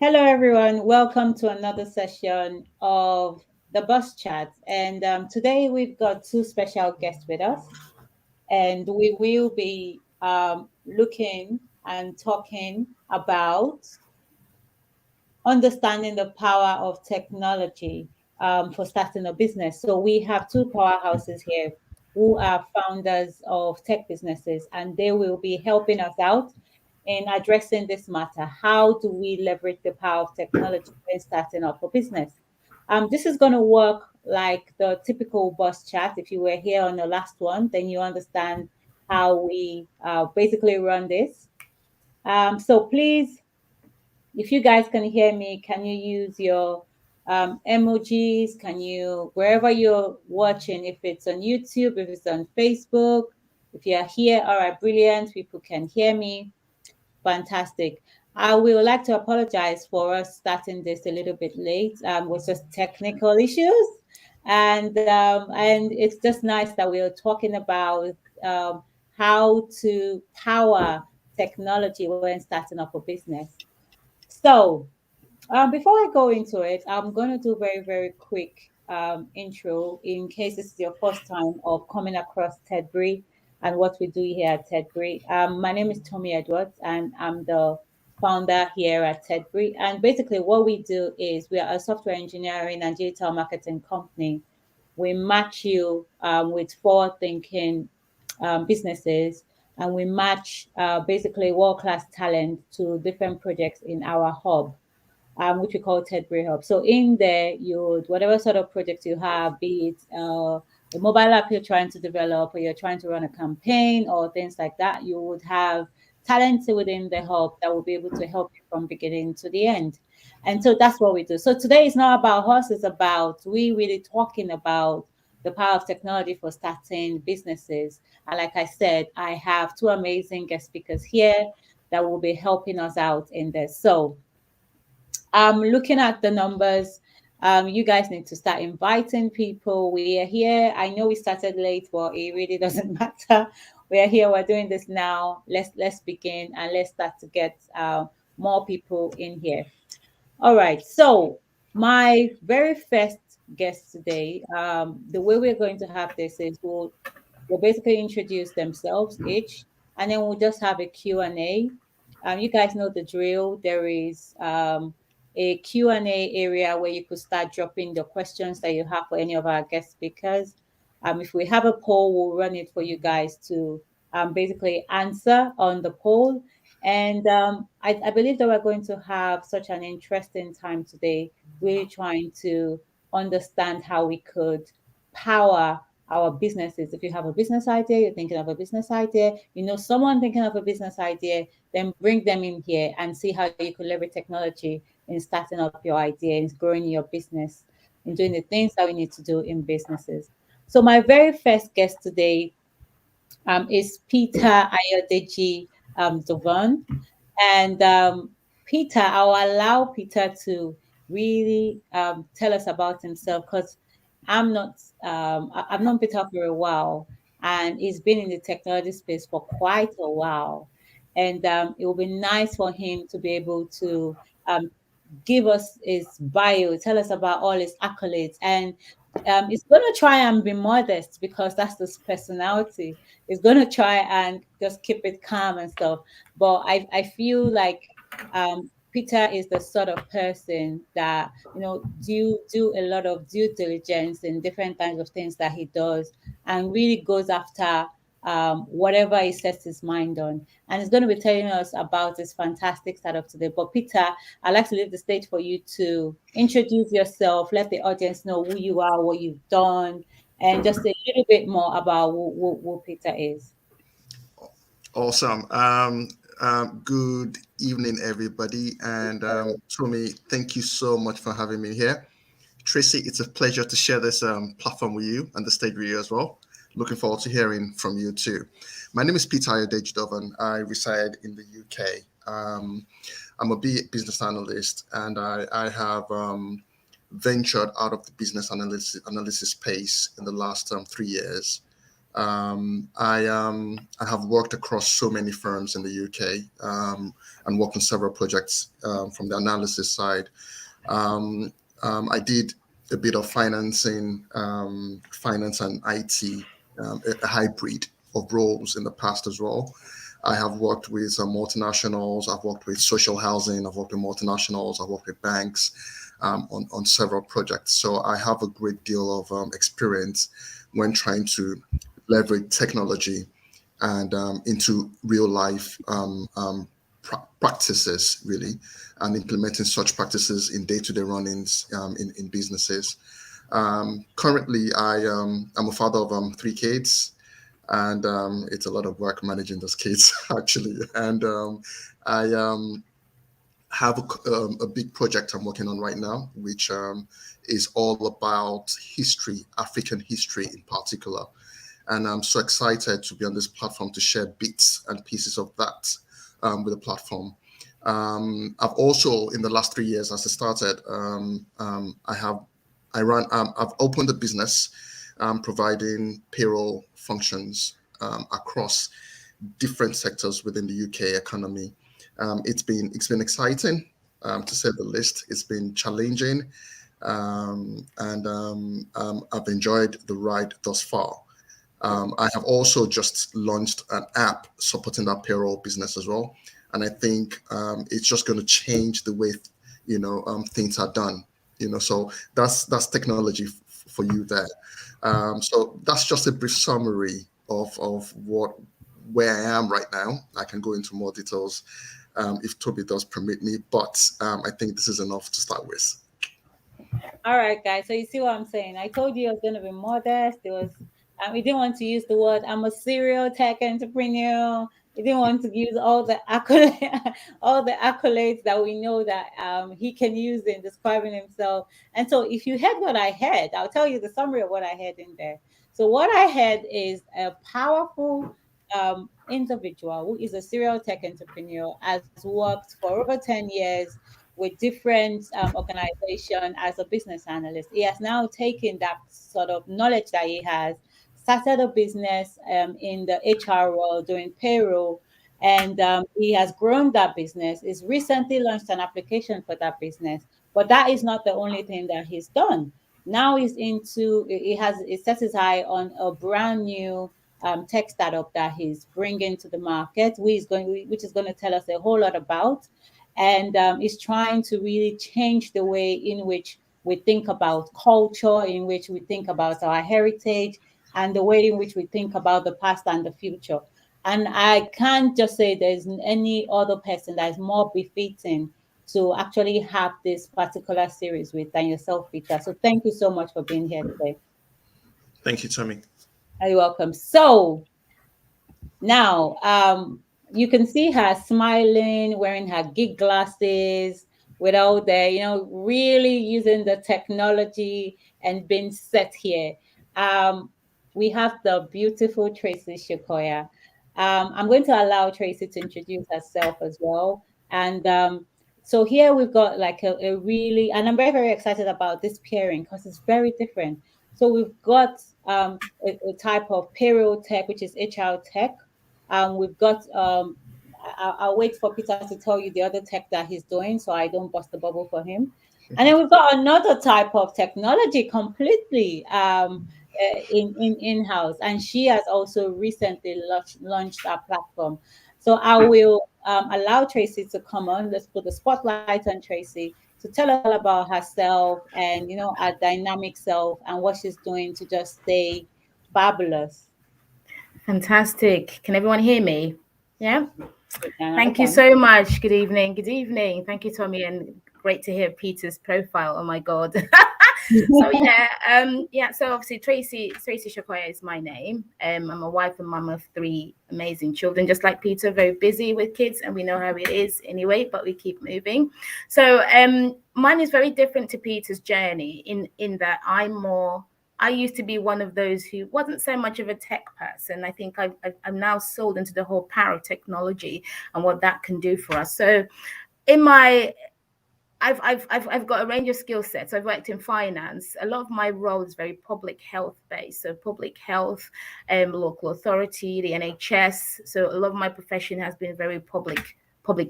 Hello, everyone. Welcome to another session of the Bus Chat. And today we've got two special guests with us, and we will be looking and talking about understanding the power of technology for starting a business. So we have two powerhouses here who are founders of tech businesses, and they will be helping us out in addressing this matter. How do we leverage the power of technology when starting up a business? This is going to work like the typical bus chat. If you were here on the last one, then you understand how we basically run this. So please, if you guys can hear me, can you use your emojis? Can you, wherever you're watching, if it's on YouTube, if it's on Facebook, if you're here, all right, brilliant. People can hear me. Fantastic. I would like to apologize for us starting this a little bit late. With just technical issues, and it's just nice that we are talking about how to power technology when starting up a business. So, before I go into it, I'm going to do very, very quick intro in case this is your first time of coming across Tedbree and what we do here at Tedbree. My name is Tommy Edwards, and I'm the founder here at Tedbree. And basically, what we do is we are a software engineering and digital marketing company. We match you with forward thinking businesses, and we match basically world class talent to different projects in our hub, which we call Tedbree Hub. So in there, you would, whatever sort of project you have, be it a mobile app you're trying to develop, or you're trying to run a campaign, or things like that, you would have talents within the hub that will be able to help you from beginning to the end. And so that's what we do. So today is not about us; it's about we really talking about the power of technology for starting businesses. And like I said, I have two amazing guest speakers here that will be helping us out in this. So looking at the numbers, you guys need to start inviting people. We are here. I know we started late, but it really doesn't matter. We are here. We're doing this now. Let's begin and let's start to get more people in here. All right. So my very first guest today, the way we're going to have this is we'll basically introduce themselves each, and then we'll just have a Q&A. You guys know the drill. There is a Q&A area where you could start dropping the questions that you have for any of our guest speakers. If we have a poll, we'll run it for you guys to basically answer on the poll. And I believe that we're going to have such an interesting time today, really trying to understand how we could power our businesses. If you have a business idea, you're thinking of a business idea, you know someone thinking of a business idea, then bring them in here and see how you could leverage technology in starting up your idea, in growing your business, in doing the things that we need to do in businesses. So my very first guest today is Peter Ayodeji Dovan. And Peter, I'll allow Peter to really tell us about himself because I've known Peter for a while, and he's been in the technology space for quite a while. And it will be nice for him to be able to um, give us his bio, tell us about all his accolades, and he's going to try and be modest because that's his personality. He's going to try and just keep it calm and stuff. But I feel like Peter is the sort of person that do a lot of due diligence in different kinds of things that he does, and really goes after whatever he sets his mind on. And he's going to be telling us about this fantastic startup today. But Peter, I'd like to leave the stage for you to introduce yourself, let the audience know who you are, what you've done, and just a little bit more about who Peter is. Awesome. Good evening, everybody. And Tommy, thank you so much for having me here. Tracy, it's a pleasure to share this platform with you and the stage with you as well. Looking forward to hearing from you too. My name is Peter Ayodeji. I reside in the UK. I'm a business analyst, and I have ventured out of the business analysis space in the last 3 years. I have worked across so many firms in the UK, and worked on several projects from the analysis side. Um, I did a bit of financing, finance and IT, a hybrid of roles in the past as well. I have worked with multinationals. I've worked with social housing. I've worked with multinationals. I've worked with banks on several projects. So I have a great deal of experience when trying to leverage technology and into real life practices, really, and implementing such practices in day-to-day runnings in businesses. Currently, I'm a father of three kids, and it's a lot of work managing those kids actually. And I have a big project I'm working on right now, which is all about history, African history in particular. And I'm so excited to be on this platform to share bits and pieces of that with the platform. I've also, in the last 3 years, as I started, I've opened a business providing payroll functions across different sectors within the UK economy. It's been exciting, to say the least. It's been challenging, and I've enjoyed the ride thus far. I have also just launched an app supporting that payroll business as well, and I think it's just going to change the way things are done. So that's technology for you there. So that's just a brief summary of where I am right now. I can go into more details if Toby does permit me, but I think this is enough to start with. All right, guys. So you see what I'm saying? I told you I was going to be modest. It was, we didn't want to use the word "I'm a serial tech entrepreneur." We didn't want to use all the accolades, all the accolades that we know that he can use in describing himself. And so, if you heard what I heard, I'll tell you the summary of what I heard in there. So, what I heard is a powerful individual who is a serial tech entrepreneur, has worked for over 10 years with different organization as a business analyst. He has now taken that sort of knowledge that he has, started a business in the HR role doing payroll, and he has grown that business. He's recently launched an application for that business, but that is not the only thing that he's done. Now he's into he set his eye on a brand new tech startup that he's bringing to the market, which is going to tell us a whole lot about, and is trying to really change the way in which we think about culture, in which we think about our heritage, and the way in which we think about the past and the future. And I can't just say there's any other person that is more befitting to actually have this particular series with than yourself, Peter. So thank you so much for being here today. Thank you, Tommy. You're welcome. So now, you can see her smiling, wearing her gig glasses, with all the, really using the technology and being set here. Um, we have the beautiful Tracy Shikoya. I'm going to allow Tracy to introduce herself as well. And so here we've got like a really, and I'm very, very excited about this pairing because it's very different. So we've got a type of payroll tech, which is HR tech. We've got I'll wait for Peter to tell you the other tech that he's doing so I don't bust the bubble for him. And then we've got another type of technology completely in-house. And she has also recently launched our platform. So I will allow Tracy to come on. Let's put the spotlight on Tracy to tell us all about herself and, our dynamic self and what she's doing to just stay fabulous. Fantastic. Can everyone hear me? Yeah. I Thank you can. so much. Good evening. Good evening. Thank you, Tommy, and great to hear Peter's profile. Oh my God. So obviously Tracy Shakoya is my name. I'm a wife and mum of 3 amazing children, just like Peter, very busy with kids, and we know how it is anyway, but we keep moving. So mine is very different to Peter's journey in that I used to be one of those who wasn't so much of a tech person. I think I'm now sold into the whole power of technology and what that can do for us. So in my I've got a range of skill sets. I've worked in finance. A lot of my role is very public health based. So public health, local authority, the NHS. So a lot of my profession has been very public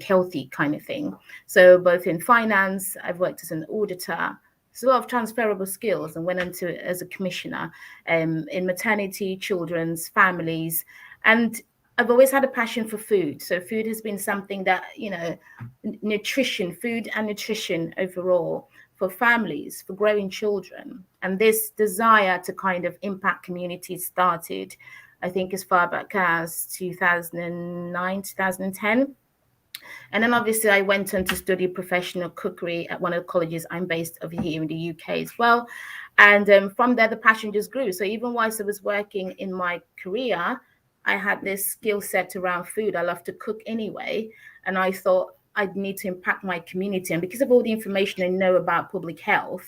healthy kind of thing. So both in finance, I've worked as an auditor. There's a lot of transferable skills, and went into it as a commissioner in maternity, children's, families, and I've always had a passion for food. So food has been something that, nutrition, food and nutrition overall for families, for growing children. And this desire to kind of impact communities started, I think, as far back as 2009, 2010. And then obviously I went on to study professional cookery at one of the colleges. I'm based over here in the UK as well. And from there, the passion just grew. So even whilst I was working in my career, I had this skill set around food. I love to cook anyway. And I thought I'd need to impact my community. And because of all the information I know about public health,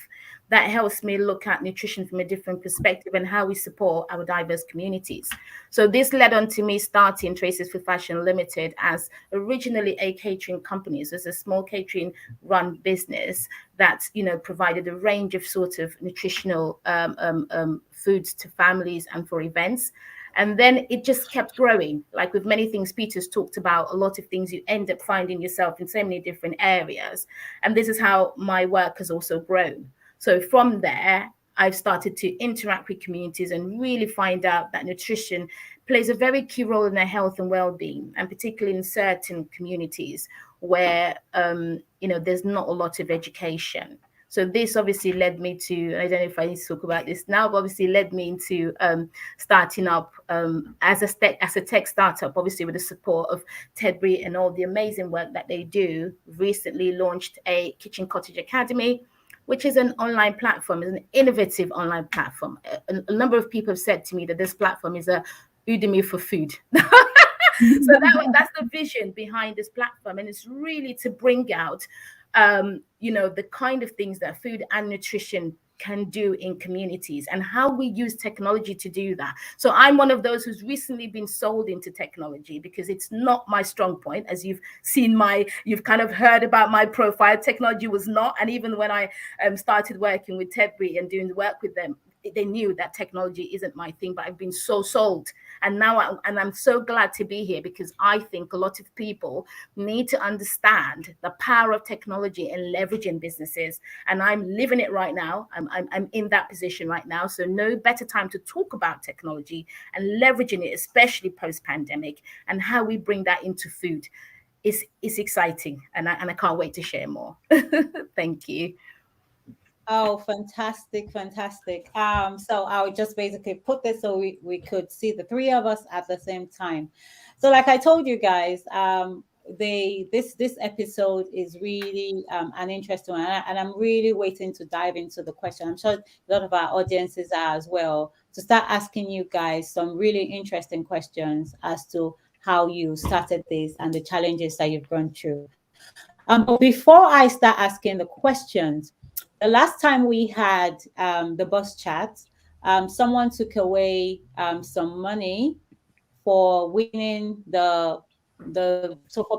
that helps me look at nutrition from a different perspective and how we support our diverse communities. So this led on to me starting Tracy's Food Fashion Limited as originally a catering company. So it's a small catering run business that, provided a range of sort of nutritional foods to families and for events. And then it just kept growing. Like with many things Peter's talked about, a lot of things you end up finding yourself in so many different areas. And this is how my work has also grown. So from there, I've started to interact with communities and really find out that nutrition plays a very key role in their health and well-being, and particularly in certain communities where, there's not a lot of education. So this obviously led me to, I don't know if I need to talk about this now, but obviously led me into starting up as a tech startup, obviously with the support of Tedbree and all the amazing work that they do. Recently launched a Kitchen Cottage Academy, which is an online platform, is an innovative online platform. A number of people have said to me that this platform is a Udemy for food. So that's the vision behind this platform. And it's really to bring out, the kind of things that food and nutrition can do in communities and how we use technology to do that. So I'm one of those who's recently been sold into technology because it's not my strong point. As you've seen you've kind of heard about my profile, technology was not. And even when I started working with Tedbree and doing the work with them, they knew that technology isn't my thing, but I've been so sold. And now I'm so glad to be here because I think a lot of people need to understand the power of technology and leveraging businesses. And I'm living it right now. I'm in that position right now. So no better time to talk about technology and leveraging it, especially post-pandemic, and how we bring that into food. It's exciting. And I can't wait to share more. Thank you. Oh, fantastic, fantastic. So I'll just basically put this so we could see the three of us at the same time. So like I told you guys, this episode is really an interesting one, and I'm really waiting to dive into the question. I'm sure a lot of our audiences are as well, to start asking you guys some really interesting questions as to how you started this and the challenges that you've gone through. But before I start asking the questions, the last time we had the bus chat, someone took away some money for winning for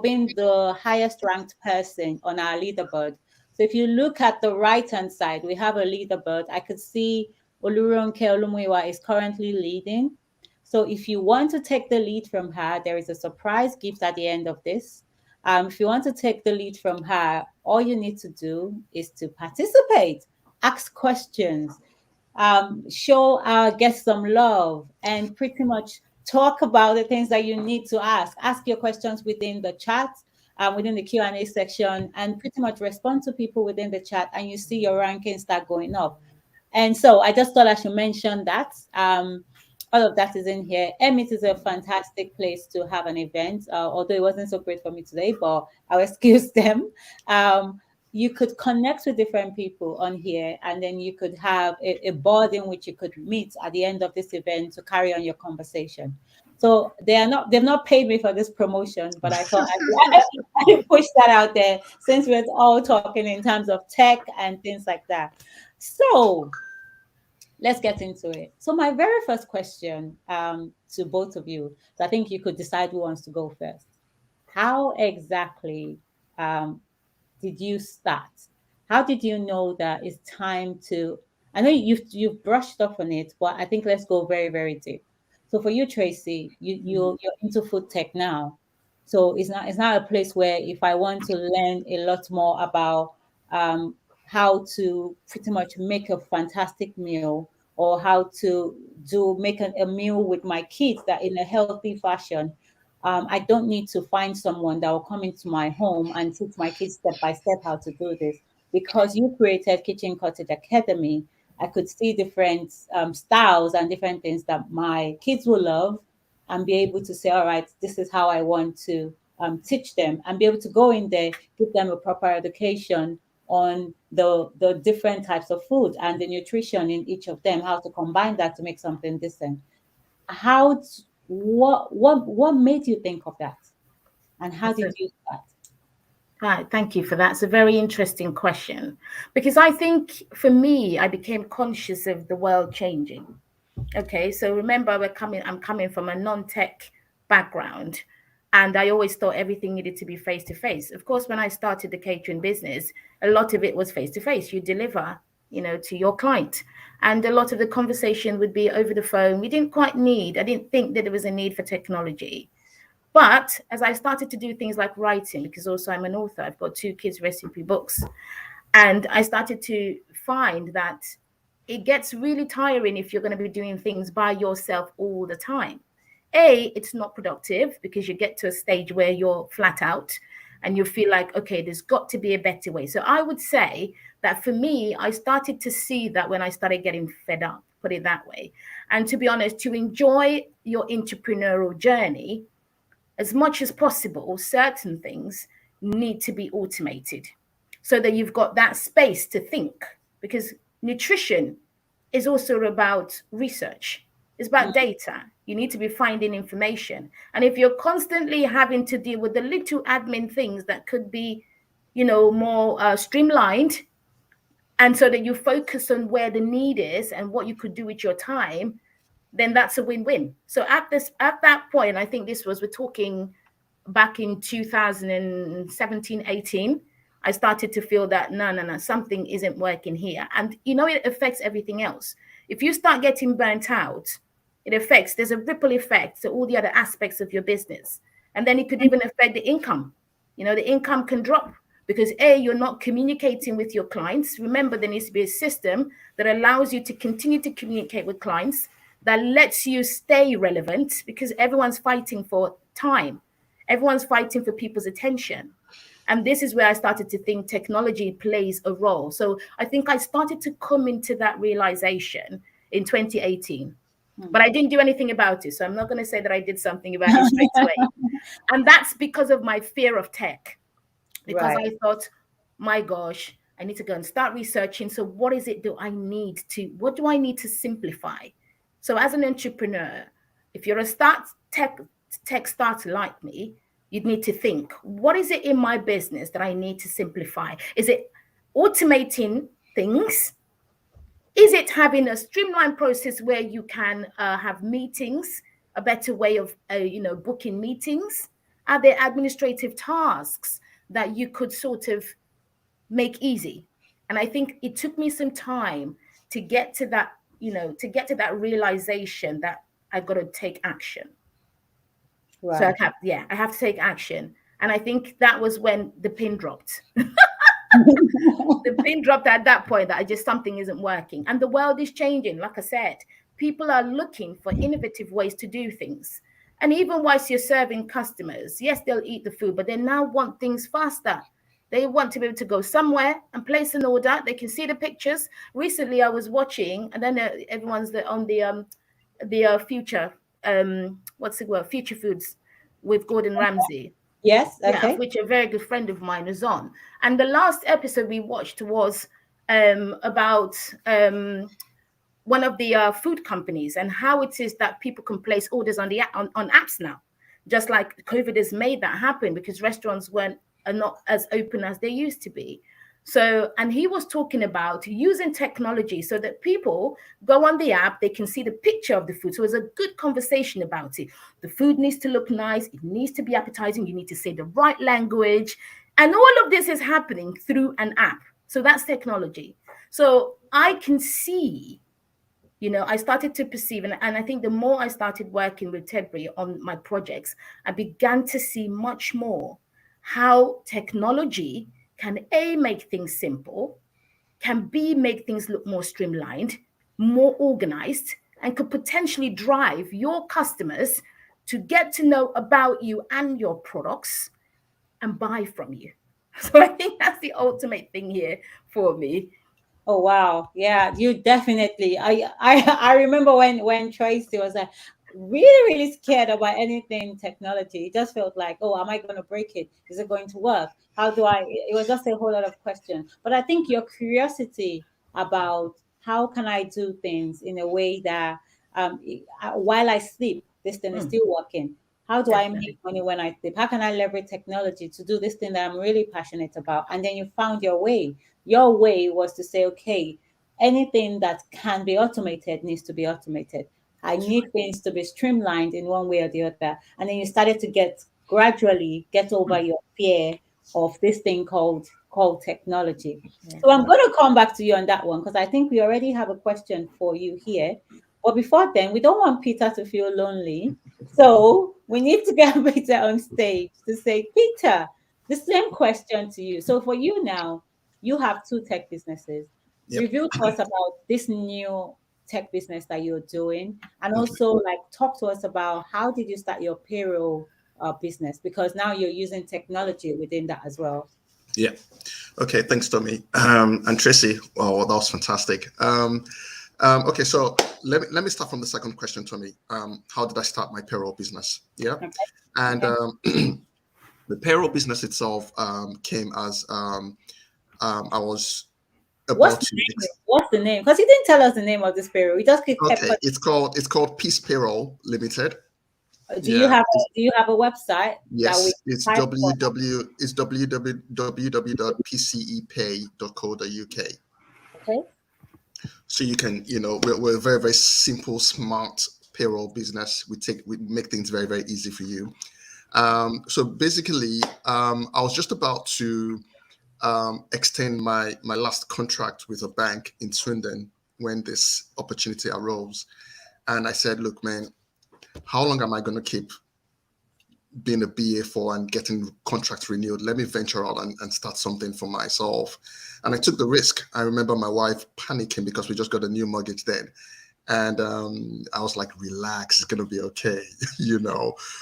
being the highest ranked person on our leaderboard. So if you look at the right hand side, we have a leaderboard. I could see Oluronke Olumuyiwa is currently leading. So if you want to take the lead from her, there is a surprise gift at the end of this. If you want to take the lead from her, all you need to do is to participate, ask questions, get some love, and pretty much talk about the things that you need to ask. Ask your questions within the chat, within the Q&A section, and pretty much respond to people within the chat, and you see your rankings start going up. And so I just thought I should mention that. All of that is in here. Emit is a fantastic place to have an event, although it wasn't so great for me today, but I'll excuse them. You could connect with different people on here, and then you could have a board in which you could meet at the end of this event to carry on your conversation. So they've not paid me for this promotion, but I thought I'd push that out there since we're all talking in terms of tech and things like that. So let's get into it. So my very first question to both of you, so I think you could decide who wants to go first. How exactly did you start? How did you know that it's time to? I know you've brushed up on it, but I think let's go very, very deep. So for you, Tracy, you're into food tech now. So it's not a place where if I want to learn a lot more about how to pretty much make a fantastic meal, or how to do make a meal with my kids that in a healthy fashion, I don't need to find someone that will come into my home and teach my kids step by step how to do this. Because you created Kitchen Cottage Academy, I could see different styles and different things that my kids will love, and be able to say, all right, this is how I want to teach them, and be able to go in there, give them a proper education on the different types of food and the nutrition in each of them, how to combine that to make something decent. What made you think of that, and how That's did a, you start? Right, thank you for that. It's a very interesting question, because I think for me, I became conscious of the world changing. Okay, so remember, I'm coming from a non-tech background, and I always thought everything needed to be face to face. Of course, when I started the catering business, a lot of it was face to face. You deliver, to your client, and a lot of the conversation would be over the phone. I didn't think that there was a need for technology. But as I started to do things like writing, because also I'm an author, I've got two kids' recipe books, and I started to find that it gets really tiring if you're going to be doing things by yourself all the time. It's not productive, because you get to a stage where you're flat out and you feel like, okay, there's got to be a better way. So I would say that for me, I started to see that when I started getting fed up, put it that way. And to be honest, to enjoy your entrepreneurial journey, as much as possible, certain things need to be automated so that you've got that space to think. Because nutrition is also about research, it's about data. You need to be finding information. And if you're constantly having to deal with the little admin things that could be, more streamlined, and so that you focus on where the need is and what you could do with your time, then that's a win-win. So at that point, I think we're talking back in 2017, 18, I started to feel that no, something isn't working here. And it affects everything else. If you start getting burnt out, there's a ripple effect to all the other aspects of your business. And then it could even affect the income. The income can drop because you're not communicating with your clients. Remember, there needs to be a system that allows you to continue to communicate with clients, that lets you stay relevant, because everyone's fighting for time. Everyone's fighting for people's attention. And this is where I started to think technology plays a role. So I think I started to come into that realization in 2018. But I didn't do anything about it. So I'm not going to say that I did something about it straight away. And that's because of my fear of tech. Because Right. I thought, my gosh, I need to go and start researching. So what do I need to simplify? So as an entrepreneur, if you're a tech starter like me, you'd need to think, what is it in my business that I need to simplify? Is it automating things? Is it having a streamlined process where you can have meetings, a better way of booking meetings? Are there administrative tasks that you could sort of make easy? And I think it took me some time to get to that, realization that I've got to take action. So Right. I have to take action. And I think that was when the pin dropped. The pin dropped at that point, that something isn't working. And the world is changing. Like I said, people are looking for innovative ways to do things. And even whilst you're serving customers, yes, they'll eat the food, but they now want things faster. They want to be able to go somewhere and place an order. They can see the pictures. Recently, I was watching, and then everyone's on the future, what's the word? Future Foods with Gordon Ramsay. Yes. Yeah, Okay. which a very good friend of mine is on. And the last episode we watched was about one of the food companies, and how it is that people can place orders on on apps now. Just like COVID has made that happen, because restaurants are not as open as they used to be. So, and he was talking about using technology so that people go on the app, they can see the picture of the food. So it's a good conversation about it. The food needs to look nice. It needs to be appetizing. You need to say the right language. And all of this is happening through an app. So that's technology. So I can see, I started to perceive, and I think the more I started working with Tedbree on my projects, I began to see much more how technology can A, make things simple, can B, make things look more streamlined, more organized, and could potentially drive your customers to get to know about you and your products and buy from you. So I think that's the ultimate thing here for me. Oh wow, yeah, you definitely. I remember when Tracy was like really scared about anything technology. It just felt like, oh, am I going to break it? Is it going to work? How do I? It was just a whole lot of questions. But I think your curiosity about how can I do things in a way that while I sleep, this thing is Mm, still working. How do I make definitely. money when I sleep? How can I leverage technology to do this thing that I'm really passionate about? And then you found your way. Your way was to say, okay, anything that can be automated needs to be automated. I That's right. need things to be streamlined in one way or the other. And then you started to gradually get over Mm, your fear of this thing called technology. yeah. So I'm going to come back to you on that one because I think we already have a question for you here. But before then, we don't want Peter to feel lonely. So we need to get Peter on stage to say, Peter, the same question to you. So for you now, you have two tech businesses. Yep. Reveal to us about this new tech business that you're doing, and Okay. also like talk to us about how did you start your payroll business, because now you're using technology within that as well. Yeah. Okay. Thanks, Tommy. And Tracy. Oh, that was fantastic. Okay. So let me start from the second question, Tommy. How did I start my payroll business? Yeah. Okay. And Okay. the payroll business itself came as I was What's about the to. name? What's the name? Because he didn't tell us the name of this payroll. We just kept. Okay. It's called Peace Payroll Limited. Do you Yeah. do you have a website that we Yes, it's type for? www.pcepay.co.uk. Okay. So you can, we're a very, very simple, smart payroll business. We make things very, very easy for you. So basically, I was just about to extend my last contract with a bank in Swindon when this opportunity arose, and I said, "Look, man, how long am I going to keep being a BA for and getting contracts renewed? Let me venture out and start something for myself." And I took the risk. I remember my wife panicking because we just got a new mortgage then. And I was like, relax, it's going to be okay,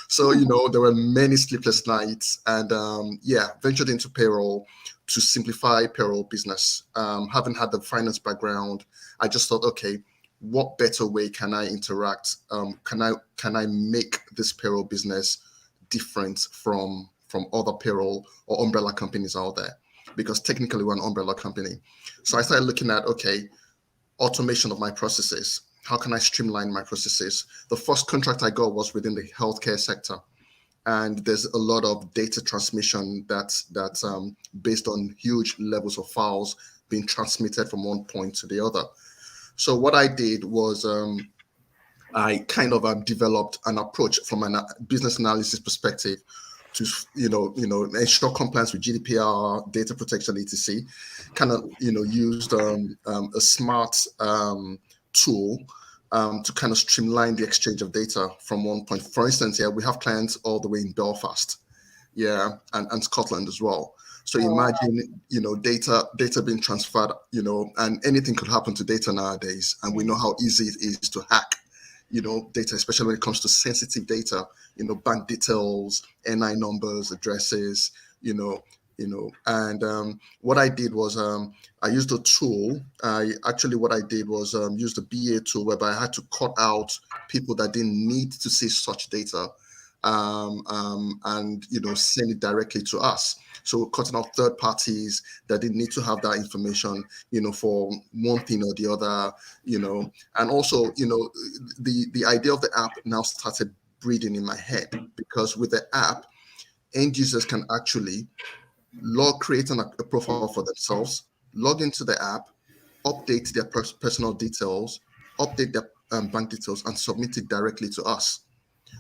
So, there were many sleepless nights and ventured into payroll to simplify payroll business. Having had the finance background, I just thought, okay, what better way can I interact? Can I make this payroll business different from other payroll or umbrella companies out there? Because technically we're an umbrella company. So I started looking at, okay, automation of my processes. How can I streamline my processes? The first contract I got was within the healthcare sector, and there's a lot of data transmission that's based on huge levels of files being transmitted from one point to the other. So what I did was I kind of developed an approach from a business analysis perspective to ensure compliance with GDPR, data protection, etc. Kind of used a smart tool to kind of streamline the exchange of data from one point. For instance, yeah, we have clients all the way in Belfast, yeah, and Scotland as well. So Oh, wow. imagine, data being transferred, and anything could happen to data nowadays, and we know how easy it is to hack data, especially when it comes to sensitive data, bank details, NI numbers, addresses, and what I did was I used a tool. What I did was use the BA tool whereby I had to cut out people that didn't need to see such data, and send it directly to us. So cutting out third parties that didn't need to have that information, for one thing or the other, and also, the idea of the app now started breathing in my head, because with the app, end users can actually create a profile for themselves, log into the app, update their personal details, update their bank details, and submit it directly to us.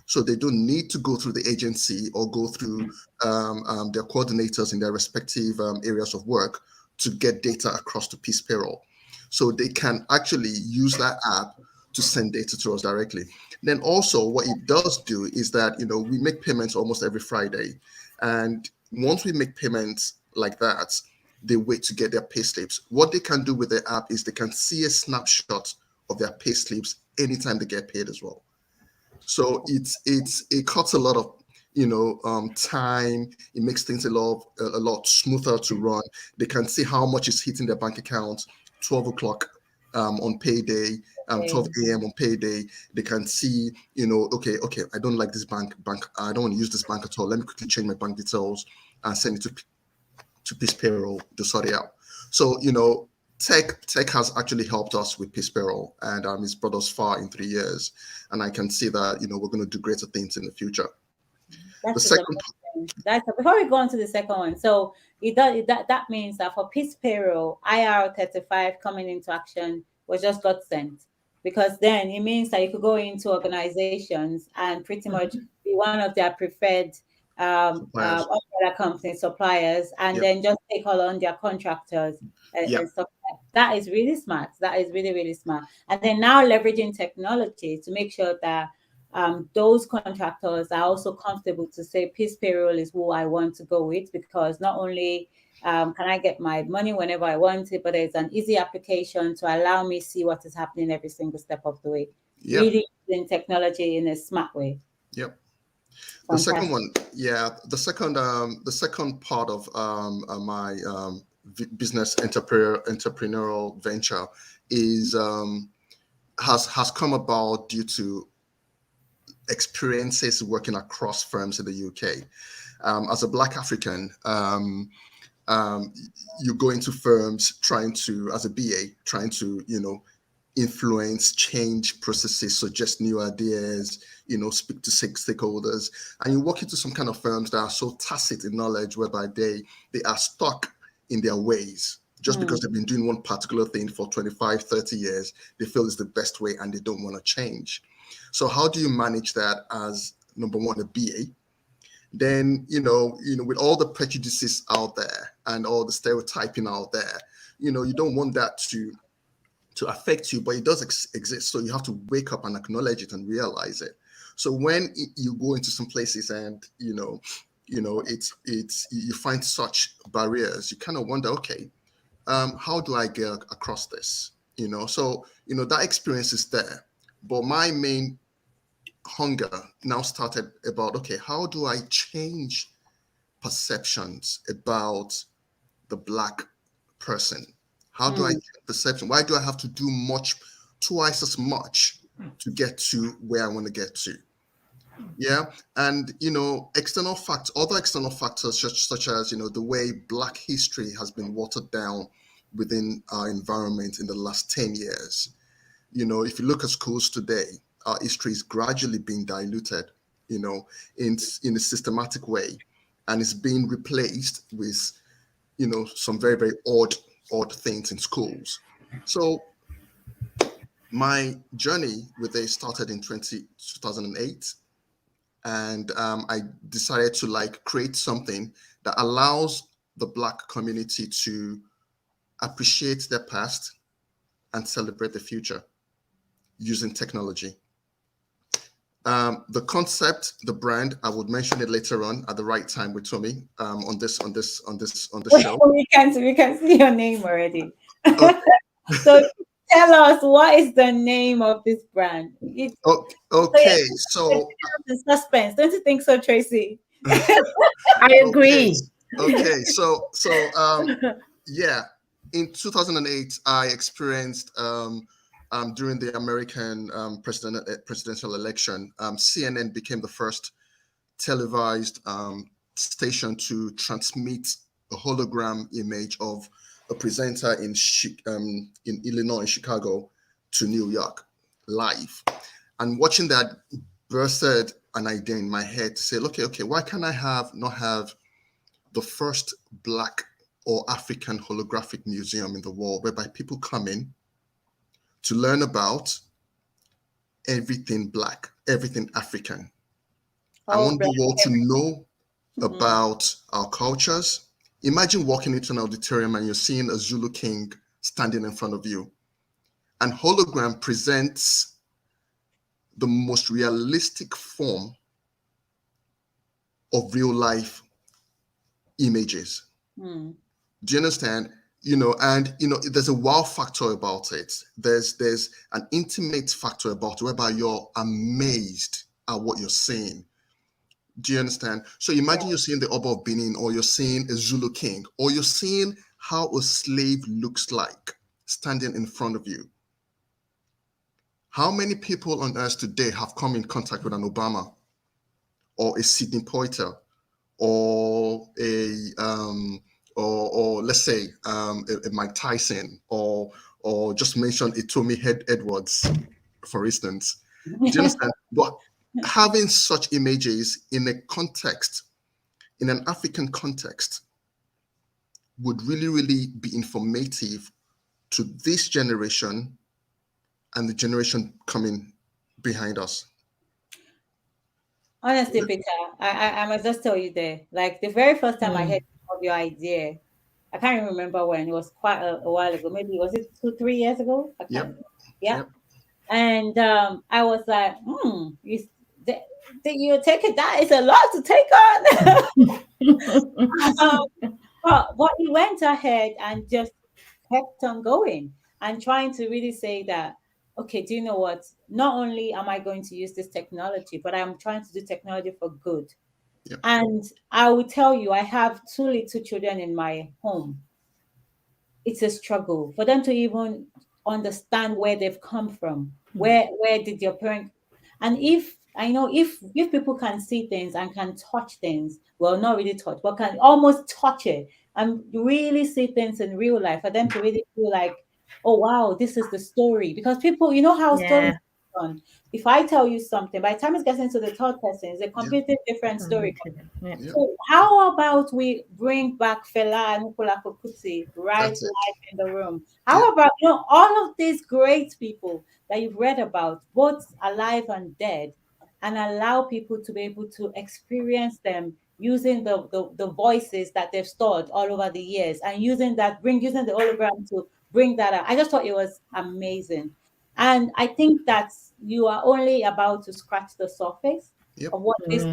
So they don't need to go through the agency or go through their coordinators in their respective areas of work to get data across to Peace Payroll. So they can actually use that app to send data to us directly. Then also what it does do is that, we make payments almost every Friday. And once we make payments like that, they wait to get their pay slips. What they can do with the app is they can see a snapshot of their pay slips anytime they get paid as well. So it cuts a lot of time. It makes things a lot smoother to run. They can see how much is hitting their bank account 12 o'clock on payday, 12 a.m. on payday. They can see, okay, I don't like this bank. I don't want to use this bank at all. Let me quickly change my bank details and send it to Peace Payroll to sort it out. So, tech has actually helped us with Peace Payroll, and it's brought us far in 3 years. And I can see that, we're going to do greater things in the future. Before we go on to the second one, so that means that for Peace Payroll, IR 35 coming into action was just got sent, because then it means that you could go into organizations and pretty much be one of their preferred umbrella company suppliers, and then just take on their contractors and stuff like that. That is really smart. That is really, really smart. And then now leveraging technology to make sure that those contractors are also comfortable to say Peace Payroll is who I want to go with, because not only can I get my money whenever I want it, but there's an easy application to allow me see what is happening every single step of the way. Really using technology in a smart way. Yep. The second one, the second part of my business entrepreneurial venture is has come about due to experiences working across firms in the UK. As a Black African, you go into firms as a BA, trying to, influence, change processes, suggest new ideas, speak to stakeholders. And you walk into some kind of firms that are so tacit in knowledge, whereby they are stuck in their ways. Just because they've been doing one particular thing for 25, 30 years, they feel it's the best way and they don't want to change. So how do you manage that as, number one, a BA? Then, with all the prejudices out there and all the stereotyping out there, you don't want that to affect you, but it does exist. So you have to wake up and acknowledge it and realize it. So when you go into some places and, it's you find such barriers, you kind of wonder, okay, how do I get across this? So, that experience is there. But my main hunger now started about, okay, how do I change perceptions about the Black person? How do I change perception? Why do I have to do twice as much to get to where I want to get to? Yeah. And, other external factors such as, the way Black history has been watered down within our environment in the last 10 years. If you look at schools today, our history is gradually being diluted, in a systematic way, and it's being replaced with, some very, very odd things in schools. So my journey with it started in 2008, and I decided to create something that allows the Black community to appreciate their past and celebrate the future using technology. The concept, the brand, I would mention it later on at the right time with Tommy on this show. We can see your name already. Okay. So tell us, what is the name of this brand? Okay, so the suspense. Don't you think so, Tracy? I agree. Okay, so yeah, in 2008, I experienced during the American presidential election, CNN became the first televised station to transmit a hologram image of a presenter in Illinois, Chicago, to New York live. And watching that birthed an idea in my head to say, okay, why can't I not have the first Black or African holographic museum in the world, whereby people come in to learn about everything Black, everything African. I want the world to know about our cultures, Imagine walking into an auditorium and you're seeing a Zulu king standing in front of you. And hologram presents the most realistic form of real life images. Mm. Do you understand? And there's a wow factor about it. There's an intimate factor about it, whereby you're amazed at what you're seeing. Do you understand? So imagine you're seeing the Oba of Benin, or you're seeing a Zulu king, or you're seeing how a slave looks like standing in front of you. How many people on earth today have come in contact with an Obama, or a Sidney Poitier, or or let's say a Mike Tyson, or just mention a Tommy Edwards, for instance? Do you understand? But having such images in a context, in an African context, would really, really be informative to this generation and the generation coming behind us. Honestly, Peter, I must just tell you there. Like the very first time I heard of your idea, I can't even remember when. It was quite a while ago. Maybe was it 2, 3 years ago? I Yep. can't. Yeah. Yep. And I was like, you take it. That is a lot to take on. But he went ahead and just kept on going and trying to really say that, okay, do you know what? Not only am I going to use this technology, but I'm trying to do technology for good. Yep. And I will tell you, I have 2 little children in my home. It's a struggle for them to even understand where they've come from. Where did your parent? And if I know if people can see things and can touch things, well, not really touch, but can almost touch it and really see things in real life, for them to really feel like, oh wow, this is the story. Because people, you know how stories Yeah. are done. If I tell you something, by the time it's getting to the third person, it's a completely different story. Yeah. Yep. So how about we bring back Fela and Nicola Kuti right That's it. live in the room? Yeah. How about all of these great people that you've read about, both alive and dead, and allow people to be able to experience them using the voices that they've stored all over the years, and using using the hologram to bring that out. I just thought it was amazing. And I think that you are only about to scratch the surface Yep. of what this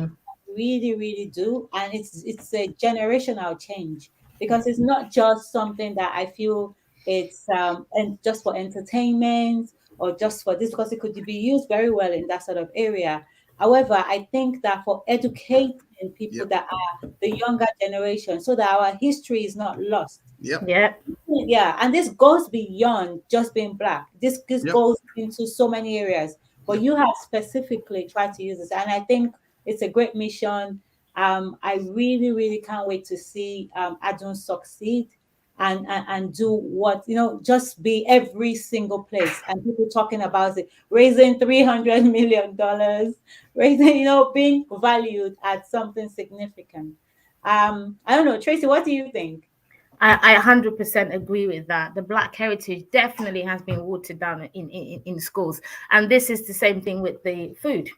really, really do. And it's a generational change, because it's not just something that I feel it's and just for entertainment or just for this, because it could be used very well in that sort of area. However, I think that for educating people Yep. that are the younger generation, so that our history is not lost. Yep. Yeah. Yeah, and this goes beyond just being black. This Yep. goes into so many areas. But you have specifically tried to use this, and I think it's a great mission. I really, really can't wait to see Adun succeed and do what just be every single place, and people talking about it, raising $300 million, raising, being valued at something significant. I don't know, Tracy, what do you think? I 100% agree with that. The Black heritage definitely has been watered down in schools, and this is the same thing with the food.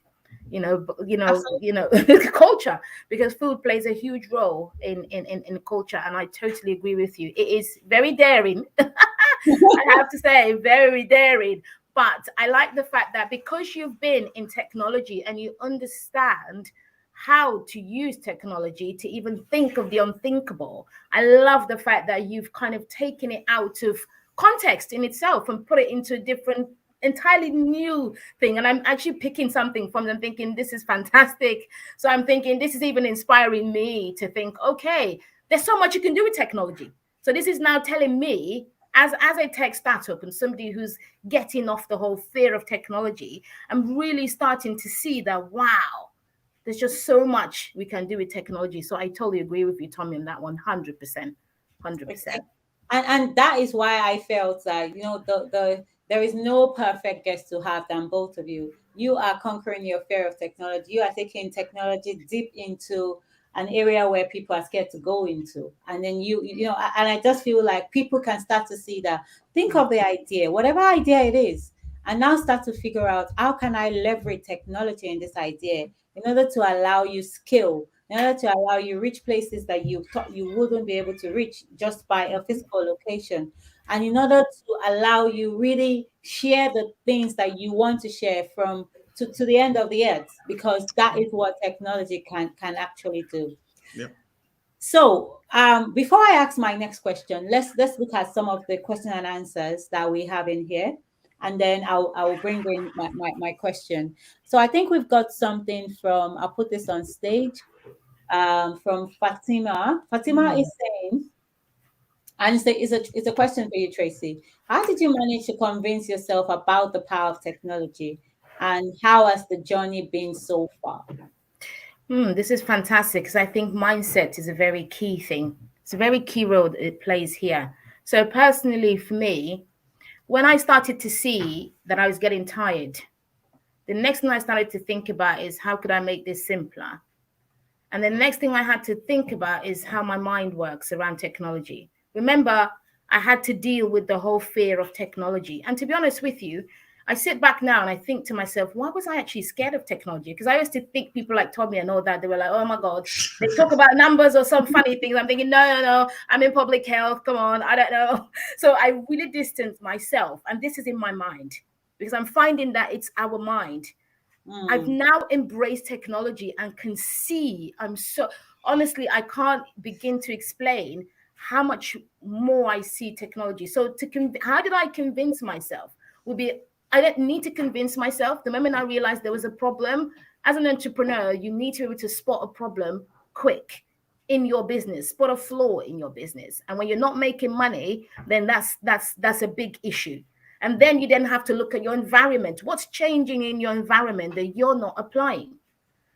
Culture, because food plays a huge role in culture, and I totally agree with you. It is very daring. I have to say, very daring. But I like the fact that because you've been in technology and you understand how to use technology to even think of the unthinkable, I love the fact that you've kind of taken it out of context in itself and put it into a different, entirely new thing. And I'm actually picking something from them, thinking this is fantastic. So I'm thinking this is even inspiring me to think, okay, there's so much you can do with technology. So this is now telling me, as a tech startup and somebody who's getting off the whole fear of technology, I'm really starting to see that, wow, there's just so much we can do with technology. So I totally agree with you, Tommy, on that 100%. 100%. And that is why I felt that there is no perfect guest to have than both of you. You are conquering your fear of technology. You are taking technology deep into an area where people are scared to go into, and then and I just feel like people can start to see that. Think of the idea, whatever idea it is, and now start to figure out, how can I leverage technology in this idea in order to allow you skill, in order to allow you reach places that you thought you wouldn't be able to reach just by a physical location, and in order to allow you really share the things that you want to share from to the end of the earth, because that is what technology can actually do. Yep. So, before I ask my next question, let's look at some of the question and answers that we have in here, and then I'll bring in my question. So, I think we've got something from. I'll put this on stage. From Fatima. Fatima is saying, and it's a question for you, Tracy. How did you manage to convince yourself about the power of technology, and how has the journey been so far? This is fantastic because I think mindset is a very key thing. It's a very key role that it plays here. So personally, for me, when I started to see that I was getting tired, the next thing I started to think about is how could I make this simpler? And the next thing I had to think about is how my mind works around technology. Remember, I had to deal with the whole fear of technology. And to be honest with you, I sit back now and I think to myself, why was I actually scared of technology? Because I used to think people like Tommy and all that, they were like, oh my God, they talk about numbers or some funny things. I'm thinking, no, I'm in public health. Come on, I don't know. So I really distanced myself. And this is in my mind because I'm finding that it's our mind. I've now embraced technology and can see, I'm so, honestly, I can't begin to explain how much more I see technology. So how did I convince myself? I don't need to convince myself. The moment I realized there was a problem, as an entrepreneur, you need to be able to spot a problem quick in your business, spot a flaw in your business. And when you're not making money, then that's a big issue. And then you then have to look at your environment. What's changing in your environment that you're not applying?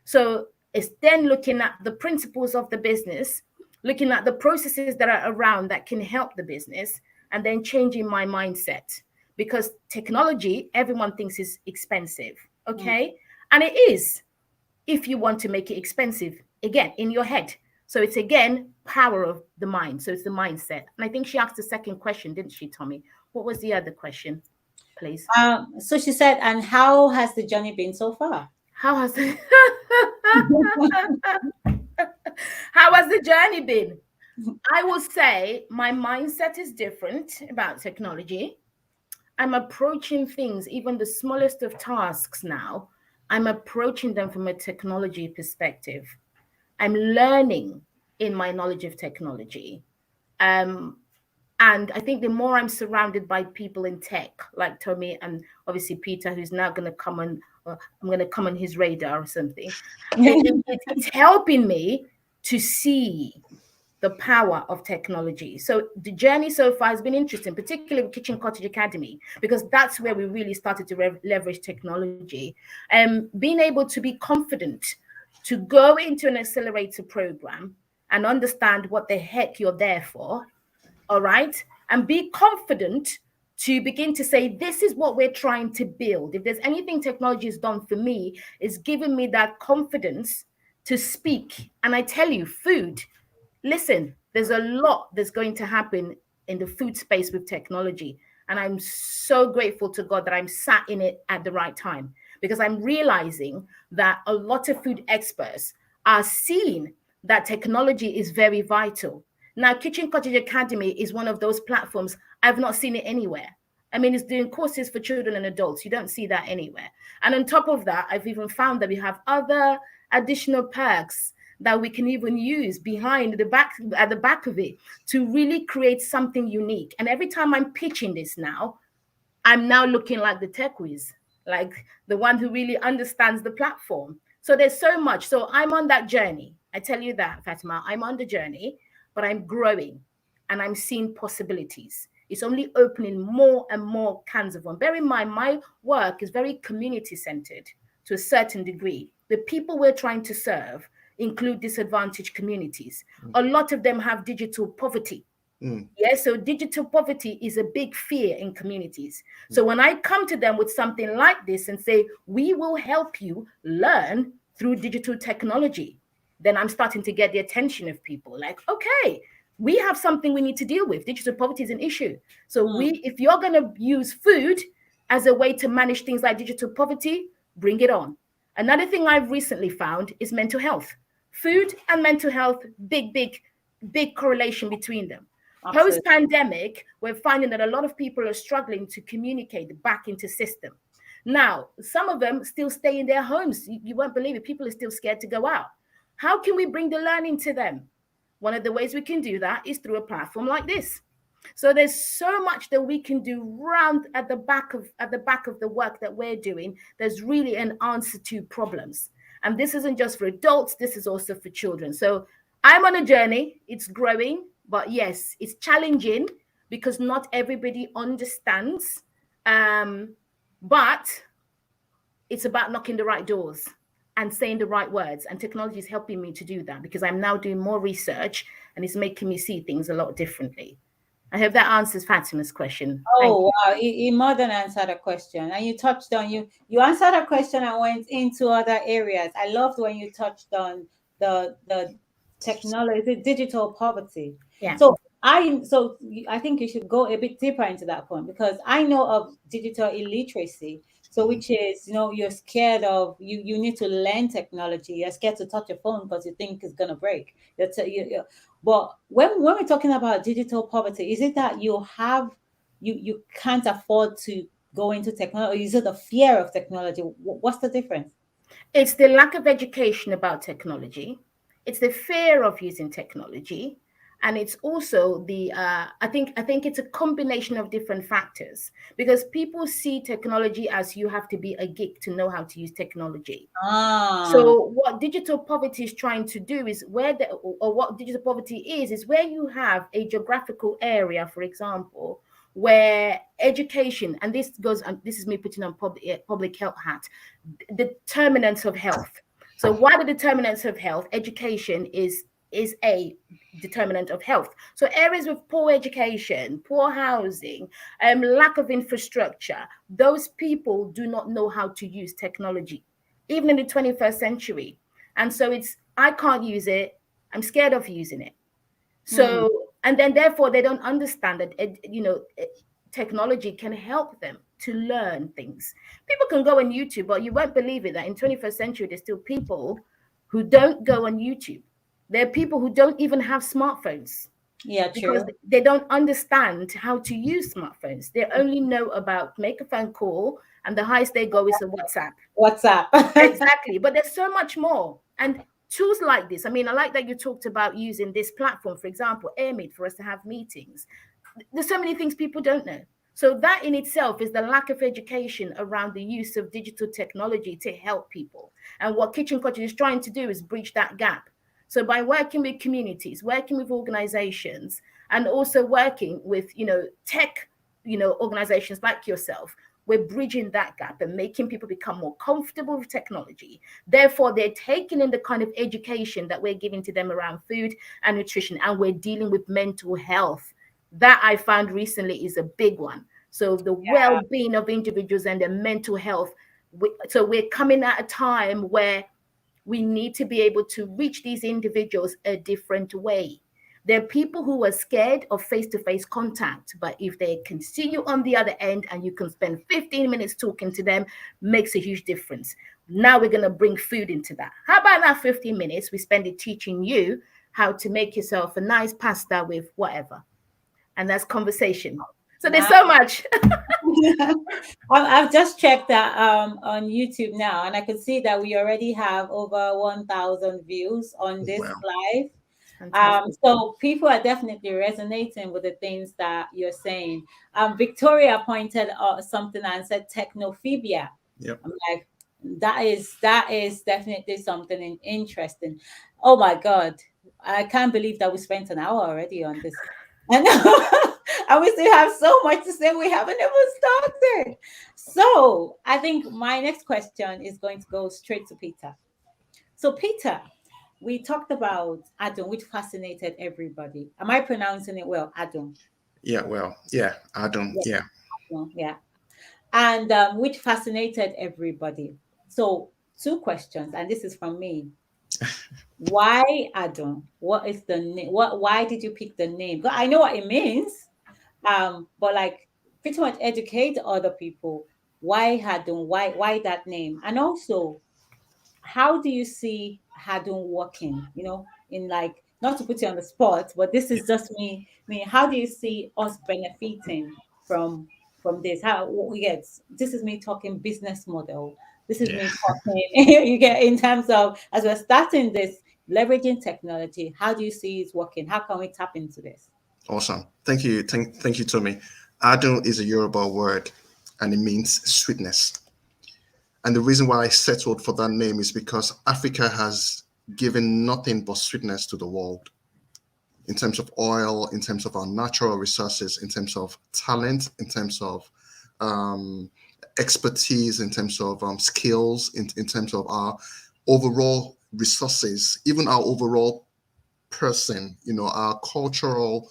So it's then looking at the principles of the business, looking at the processes that are around that can help the business, and then changing my mindset. Because technology, everyone thinks is expensive, okay? And it is, if you want to make it expensive, again, in your head. So it's, again, power of the mind. So it's the mindset. And I think she asked the second question, didn't she, Tommy? What was the other question, please? So she said, and how has the journey been so far? How has the how has the journey been? I will say my mindset is different about technology. I'm approaching things, even the smallest of tasks now, I'm approaching them from a technology perspective. I'm learning in my knowledge of technology. And I think the more I'm surrounded by people in tech, like Tommy and obviously Peter, who's now going to come on, I'm going to come on his radar or something, it's helping me to see the power of technology. So the journey so far has been interesting, particularly with Kitchen Cottage Academy, because that's where we really started to leverage technology. Being able to be confident to go into an accelerator program and understand what the heck you're there for, all right? And be confident to begin to say, this is what we're trying to build. If there's anything technology has done for me, it's given me that confidence to speak. And I tell you, food, listen, there's a lot that's going to happen in the food space with technology. And I'm so grateful to God that I'm sat in it at the right time, because I'm realizing that a lot of food experts are seeing that technology is very vital. Now, Kitchen Cottage Academy is one of those platforms. I've not seen it anywhere. I mean, it's doing courses for children and adults. You don't see that anywhere. And on top of that, I've even found that we have other additional perks that we can even use behind the back, at the back of it, to really create something unique. And every time I'm pitching this now, I'm now looking like the tech whiz, like the one who really understands the platform. So there's so much. So I'm on that journey. I tell you that, Fatima, I'm on the journey, but I'm growing and I'm seeing possibilities. It's only opening more and more cans of worms. Bear in mind, my work is very community-centered to a certain degree. The people we're trying to serve include disadvantaged communities. A lot of them have digital poverty. Yeah, so digital poverty is a big fear in communities. So when I come to them with something like this and say, we will help you learn through digital technology, then I'm starting to get the attention of people. Like, okay, we have something we need to deal with. Digital poverty is an issue. So if you're going to use food as a way to manage things like digital poverty, bring it on. Another thing I've recently found is mental health. Food and mental health, big correlation between them. Absolutely. Post-pandemic, we're finding that a lot of people are struggling to communicate back into system. Now, some of them still stay in their homes. You won't believe it. People are still scared to go out. How can we bring the learning to them? One of the ways we can do that is through a platform like this. So there's so much that we can do round at the back of the work that we're doing. There's really an answer to problems. And this isn't just for adults, this is also for children. So I'm on a journey, it's growing, but yes, it's challenging because not everybody understands. But it's about knocking the right doors and saying the right words. And technology is helping me to do that because I'm now doing more research and it's making me see things a lot differently. I hope that answers Fatima's question. Oh wow, he more than answered a question, and you touched on you answered a question and went into other areas. I loved when you touched on the technology, the digital poverty. Yeah. I think you should go a bit deeper into that point because I know of digital illiteracy. So which is, you're scared of you need to learn technology. You're scared to touch your phone because you think it's gonna break. But when we're talking about digital poverty, is it that you can't afford to go into technology? Or is it the fear of technology? What's the difference? It's the lack of education about technology. It's the fear of using technology. And it's also the I think it's a combination of different factors because people see technology as you have to be a geek to know how to use technology. So what digital poverty is trying to do is what digital poverty is where you have a geographical area, for example, where education, and this is me putting on public health hat, determinants of health. So what are the determinants of health? Education is a determinant of health. So areas with poor education, poor housing, lack of infrastructure, those people do not know how to use technology, even in the 21st century. And so I can't use it. I'm scared of using it. So, and then therefore they don't understand that, technology can help them to learn things. People can go on YouTube, but you won't believe it that in 21st century, there's still people who don't go on YouTube. There are people who don't even have smartphones. Yeah, because true. they don't understand how to use smartphones. They only know about make a phone call, and the highest they go is a WhatsApp. WhatsApp. Exactly. But there's so much more. And tools like this, I mean, I like that you talked about using this platform, for example, AirMeet, for us to have meetings. There's so many things people don't know. So that in itself is the lack of education around the use of digital technology to help people. And what Kitchen Cottage is trying to do is bridge that gap. So by working with communities, working with organizations, and also working with, tech, organizations like yourself, we're bridging that gap and making people become more comfortable with technology. Therefore, they're taking in the kind of education that we're giving to them around food and nutrition, and we're dealing with mental health. That I found recently is a big one. So the well-being of individuals and their mental health. So we're coming at a time where we need to be able to reach these individuals a different way. There are people who are scared of face-to-face contact, but if they can see you on the other end and you can spend 15 minutes talking to them, makes a huge difference. Now we're going to bring food into that. How about that 15 minutes we spend it teaching you how to make yourself a nice pasta with whatever? And that's conversation. So there's so much. I've just checked that on YouTube now, and I can see that we already have over 1,000 views on this live. So people are definitely resonating with the things that you're saying. Victoria pointed out something and said technophobia. Yep. I'm like, that is definitely something interesting. Oh my God, I can't believe that we spent an hour already on this. And we still have so much to say. We haven't even started. So I think my next question is going to go straight to Peter. So Peter, we talked about Adam, which fascinated everybody. Am I pronouncing it well? Adam. Yeah, well, yeah, Adam, yeah. Yeah. And which fascinated everybody. So 2 questions, and this is from me. Why Adam? What is the name? Why did you pick the name? Because I know what it means. But like pretty much educate other people. Why Adam? Why that name? And also, how do you see Hadun working? In like, not to put you on the spot, but this is just me. I mean, how do you see us benefiting from this? How we get this is me talking business model. This is Yeah. me talking you get in terms of as we're starting this leveraging technology. How do you see it working? How can we tap into this? Awesome. Thank you. Thank you, Tommy. Adun is a Yoruba word and it means sweetness. And the reason why I settled for that name is because Africa has given nothing but sweetness to the world in terms of oil, in terms of our natural resources, in terms of talent, in terms of um, expertise, in terms of skills, in terms of our overall resources, even our overall person, our cultural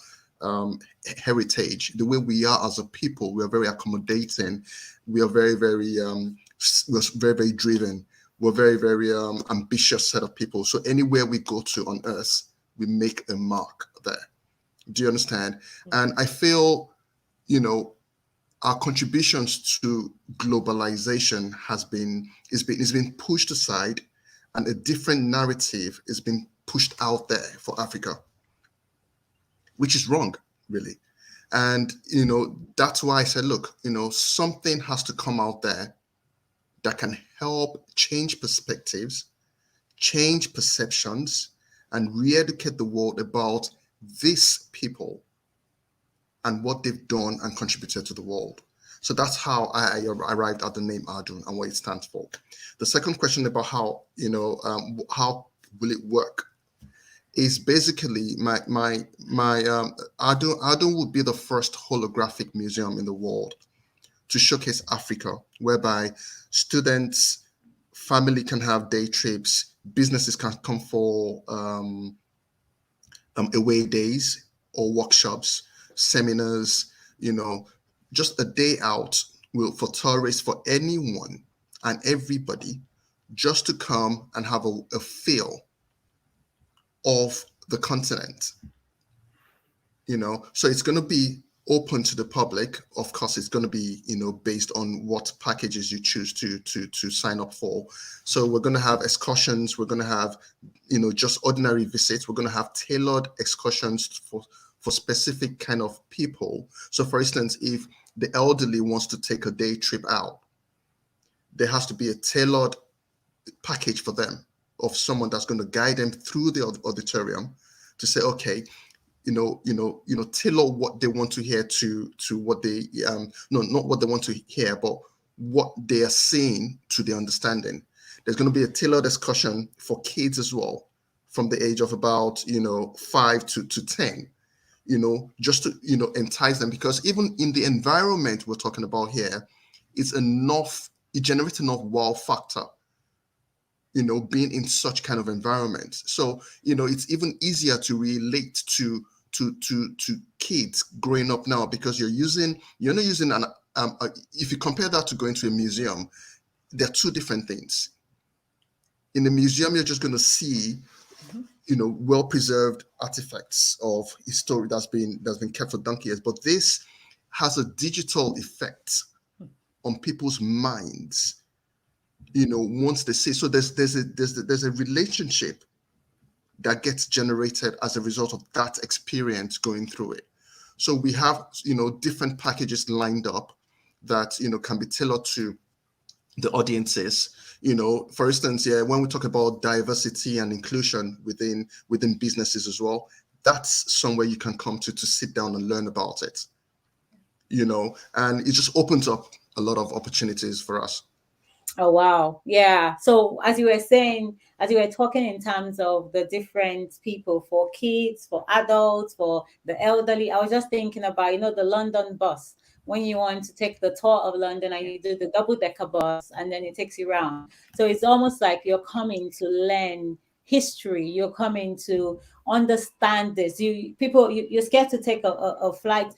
heritage, the way we are as a people. We are very accommodating. We are very, very, we're very, very driven. We're very, very ambitious set of people. So anywhere we go to on earth, we make a mark there. Do you understand? And I feel, our contributions to globalization is being pushed aside, and a different narrative is being pushed out there for Africa, which is wrong, really. And that's why I said, look, something has to come out there that can help change perspectives, change perceptions, and re-educate the world about these people and what they've done and contributed to the world. So that's how I arrived at the name Adun and what it stands for. The second question about how will it work is basically my Adun would be the first holographic museum in the world to showcase Africa, whereby students, family can have day trips, businesses can come for away days or workshops, seminars, just a day out for tourists, for anyone and everybody, just to come and have a feel of the continent. So it's going to be open to the public. Of course, it's going to be based on what packages you choose to sign up for. So we're going to have excursions, we're going to have just ordinary visits, we're going to have tailored excursions for specific kind of people. So for instance, if the elderly wants to take a day trip out, there has to be a tailored package for them of someone that's going to guide them through the auditorium to say, okay, tailor what they want to hear to what they no, not what they want to hear, but what they are saying to the understanding. There's going to be a tailored discussion for kids as well, from the age of about 5 to 10, just to entice them, because even in the environment we're talking about here, it generates enough wow factor, being in such kind of environment. So it's even easier to relate to kids growing up now, because you're not using if you compare that to going to a museum, they're two different things. In a museum, you're just going to see well-preserved artifacts of history that's been kept for donkey years, but this has a digital effect on people's minds once they see. So there's a relationship that gets generated as a result of that experience going through it. So we have different packages lined up that can be tailored to the audiences. For instance, when we talk about diversity and inclusion within businesses as well, that's somewhere you can come to sit down and learn about it. And it just opens up a lot of opportunities for us. Oh, wow. Yeah. So as you were saying, as you were talking in terms of the different people, for kids, for adults, for the elderly, I was just thinking about, the London bus. When you want to take the tour of London and you do the double-decker bus and then it takes you around. So it's almost like you're coming to learn history. You're coming to understand this. You're scared to take a flight.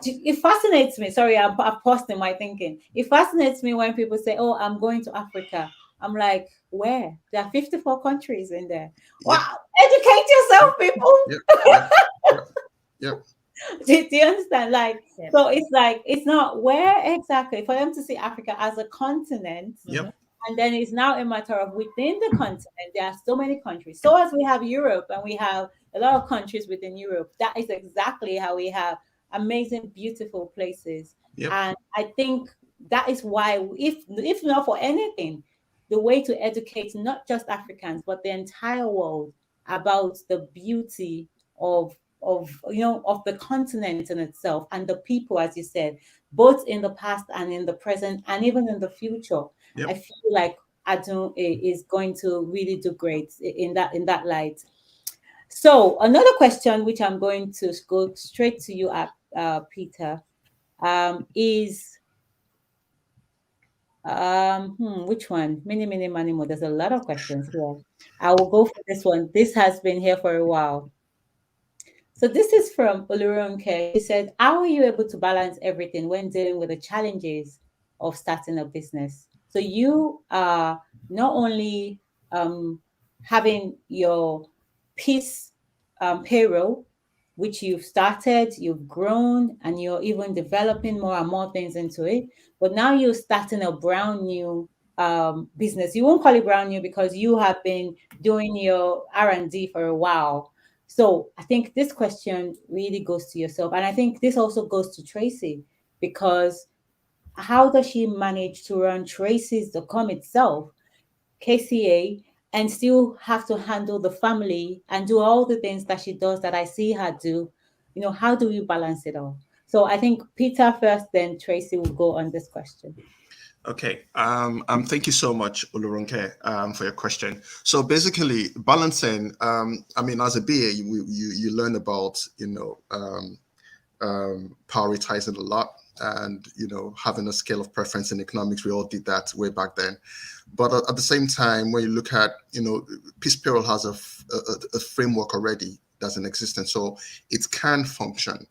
It fascinates me. Sorry, I'm paused in my thinking. It fascinates me when people say, "Oh, I'm going to Africa." I'm like, where? There are 54 countries in there. Yep. Wow, educate yourself, people. Yep. Do you understand? Like, Yep. so it's like, it's not where exactly for them to see Africa as a continent. Yep. And then it's now a matter of within the continent, there are so many countries. So as we have Europe and we have a lot of countries within Europe, that is exactly how we have amazing, beautiful places. Yep. And I think that is why, if not for anything, the way to educate not just Africans, but the entire world about the beauty of the continent in itself and the people, as you said, both in the past and in the present and even in the future. I Yep. feel like Adun is going to really do great in that light. So another question, which I'm going to go straight to you, Peter, is which one? Many, many, many more. There's a lot of questions here. I will go for this one. This has been here for a while. So this is from Olurunke. She said, "How are you able to balance everything when dealing with the challenges of starting a business?" So you are not only having your piece payroll, which you've started, you've grown, and you're even developing more and more things into it. But now you're starting a brand new business. You won't call it brand new because you have been doing your R&D for a while. So I think this question really goes to yourself. And I think this also goes to Tracy, because how does she manage to run Tracy's.com itself, KCA, and still have to handle the family and do all the things that she does that I see her do? How do you balance it all? So I think Peter first, then Tracy will go on this question. Okay. Thank you so much, Olurunke, for your question. So basically, balancing. I mean, as a BA, you learn about prioritizing a lot, and having a scale of preference in economics. We all did that way back then. But at the same time, when you look at Peace Payroll has a framework already that's in existence, so it can function.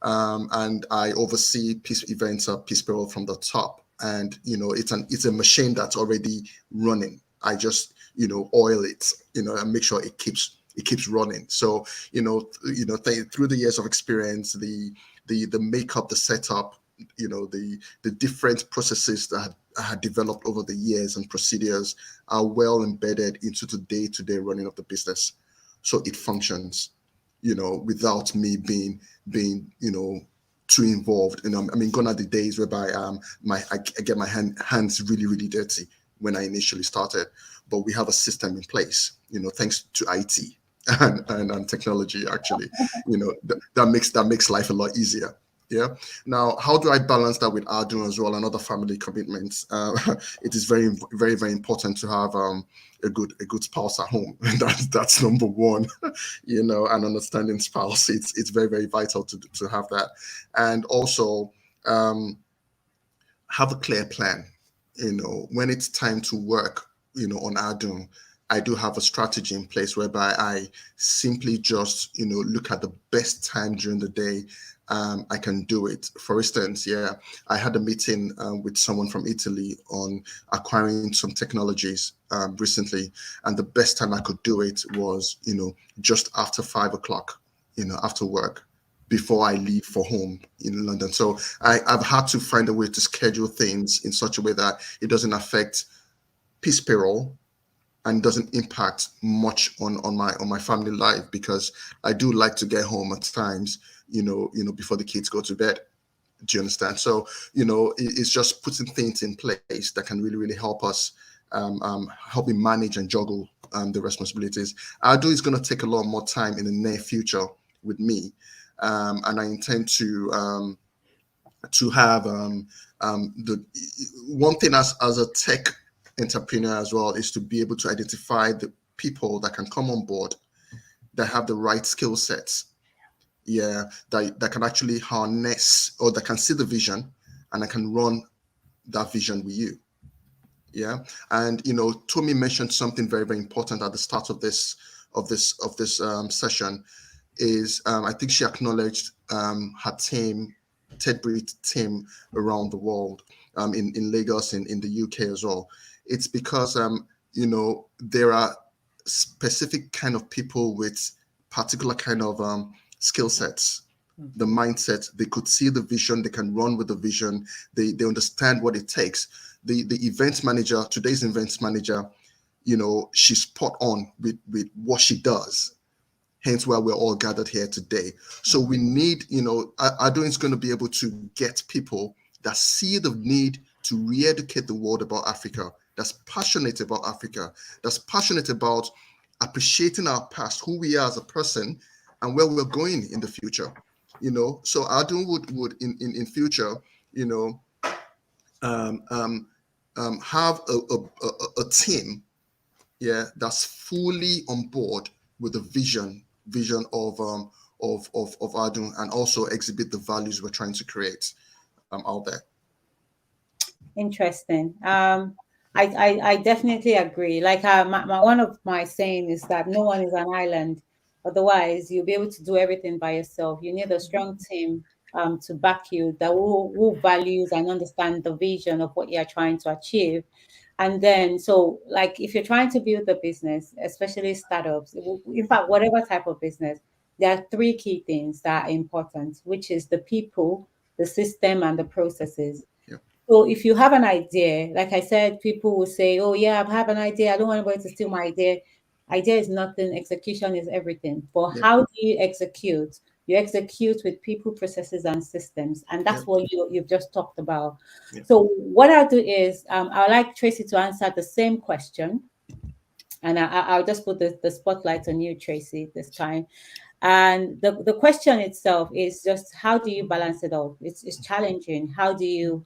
And I oversee Peace events at Peace Payroll from the top. And it's a machine that's already running. I just oil it, and make sure it keeps running. So through the years of experience, the makeup, the setup, the different processes that I had developed over the years and procedures are well embedded into the day-to-day running of the business. So it functions, without me being too involved. I mean, gone are the days whereby I get my hands really, really dirty when I initially started. But we have a system in place, thanks to IT and technology. Actually, that makes life a lot easier. Yeah. Now, how do I balance that with Adun as well and other family commitments? It is very, very, very important to have a good spouse at home. That's number one. An understanding spouse. It's very, very vital to have that, and also have a clear plan. When it's time to work, on Adun, I do have a strategy in place whereby I simply just look at the best time during the day. I can do it. For instance, I had a meeting with someone from Italy on acquiring some technologies recently, and the best time I could do it was, just after 5 o'clock, after work, before I leave for home in London. So I've had to find a way to schedule things in such a way that it doesn't affect Peace Payroll and doesn't impact much on my family life, because I do like to get home at times, before the kids go to bed. Do you understand? So, it's just putting things in place that can really, really help us, help me manage and juggle the responsibilities. Ado is going to take a lot more time in the near future with me, and I intend to have the one thing as a tech entrepreneur as well is to be able to identify the people that can come on board that have the right skill sets, that can actually harness, or that can see the vision and I can run that vision with you. And Tommy mentioned something very, very important at the start of this session. Is I think she acknowledged her team, Tedbree team around the world, in Lagos, in the UK as well. It's because there are specific kind of people with particular kind of skill sets, the mindset. They could see the vision, they can run with the vision, they understand what it takes. the event manager, today's events manager, she's spot on with what she does. Hence why we're all gathered here today. So we need, Adon is going to be able to get people that see the need to re-educate the world about Africa, that's passionate about Africa, that's passionate about appreciating our past, who we are as a person, and where we're going in the future. So Adon would in future, have a team, that's fully on board with the vision of Adun, and also exhibit the values we're trying to create out there. Interesting. I definitely agree. Like one of my saying is that no one is an island. Otherwise, you'll be able to do everything by yourself. You need a strong team to back you, that will values and understand the vision of what you're trying to achieve. And then, so like if you're trying to build a business, especially startups, in fact, whatever type of business, there are three key things that are important, which is the people, the system, and the processes. So if you have an idea, like I said, people will say, oh yeah, I have an idea. I don't want anybody to steal my idea. Idea is nothing. Execution is everything. But how do you execute? You execute with people, processes, and systems. And that's what you've just talked about. So what I'll do is I'd like Tracy to answer the same question. And I'll just put the spotlight on you, Tracy, this time. And the question itself is just, how do you balance it all? It's challenging. How do you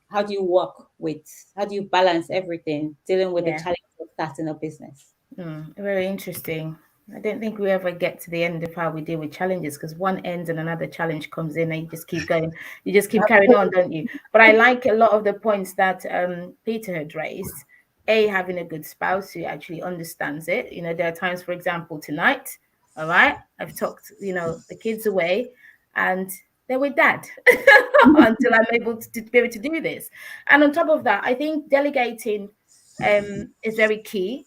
how do you balance everything dealing with the challenge of starting a business? Very interesting. I don't think we ever get to the end of how we deal with challenges, because one ends and another challenge comes in and you just keep going. You just keep carrying on, don't you? But I like a lot of the points that Peter had raised. Having a good spouse who actually understands it. There are times, for example, tonight, all right, I've talked, the kids away and they're with dad until I'm able to be able to do this. And on top of that, I think delegating is very key.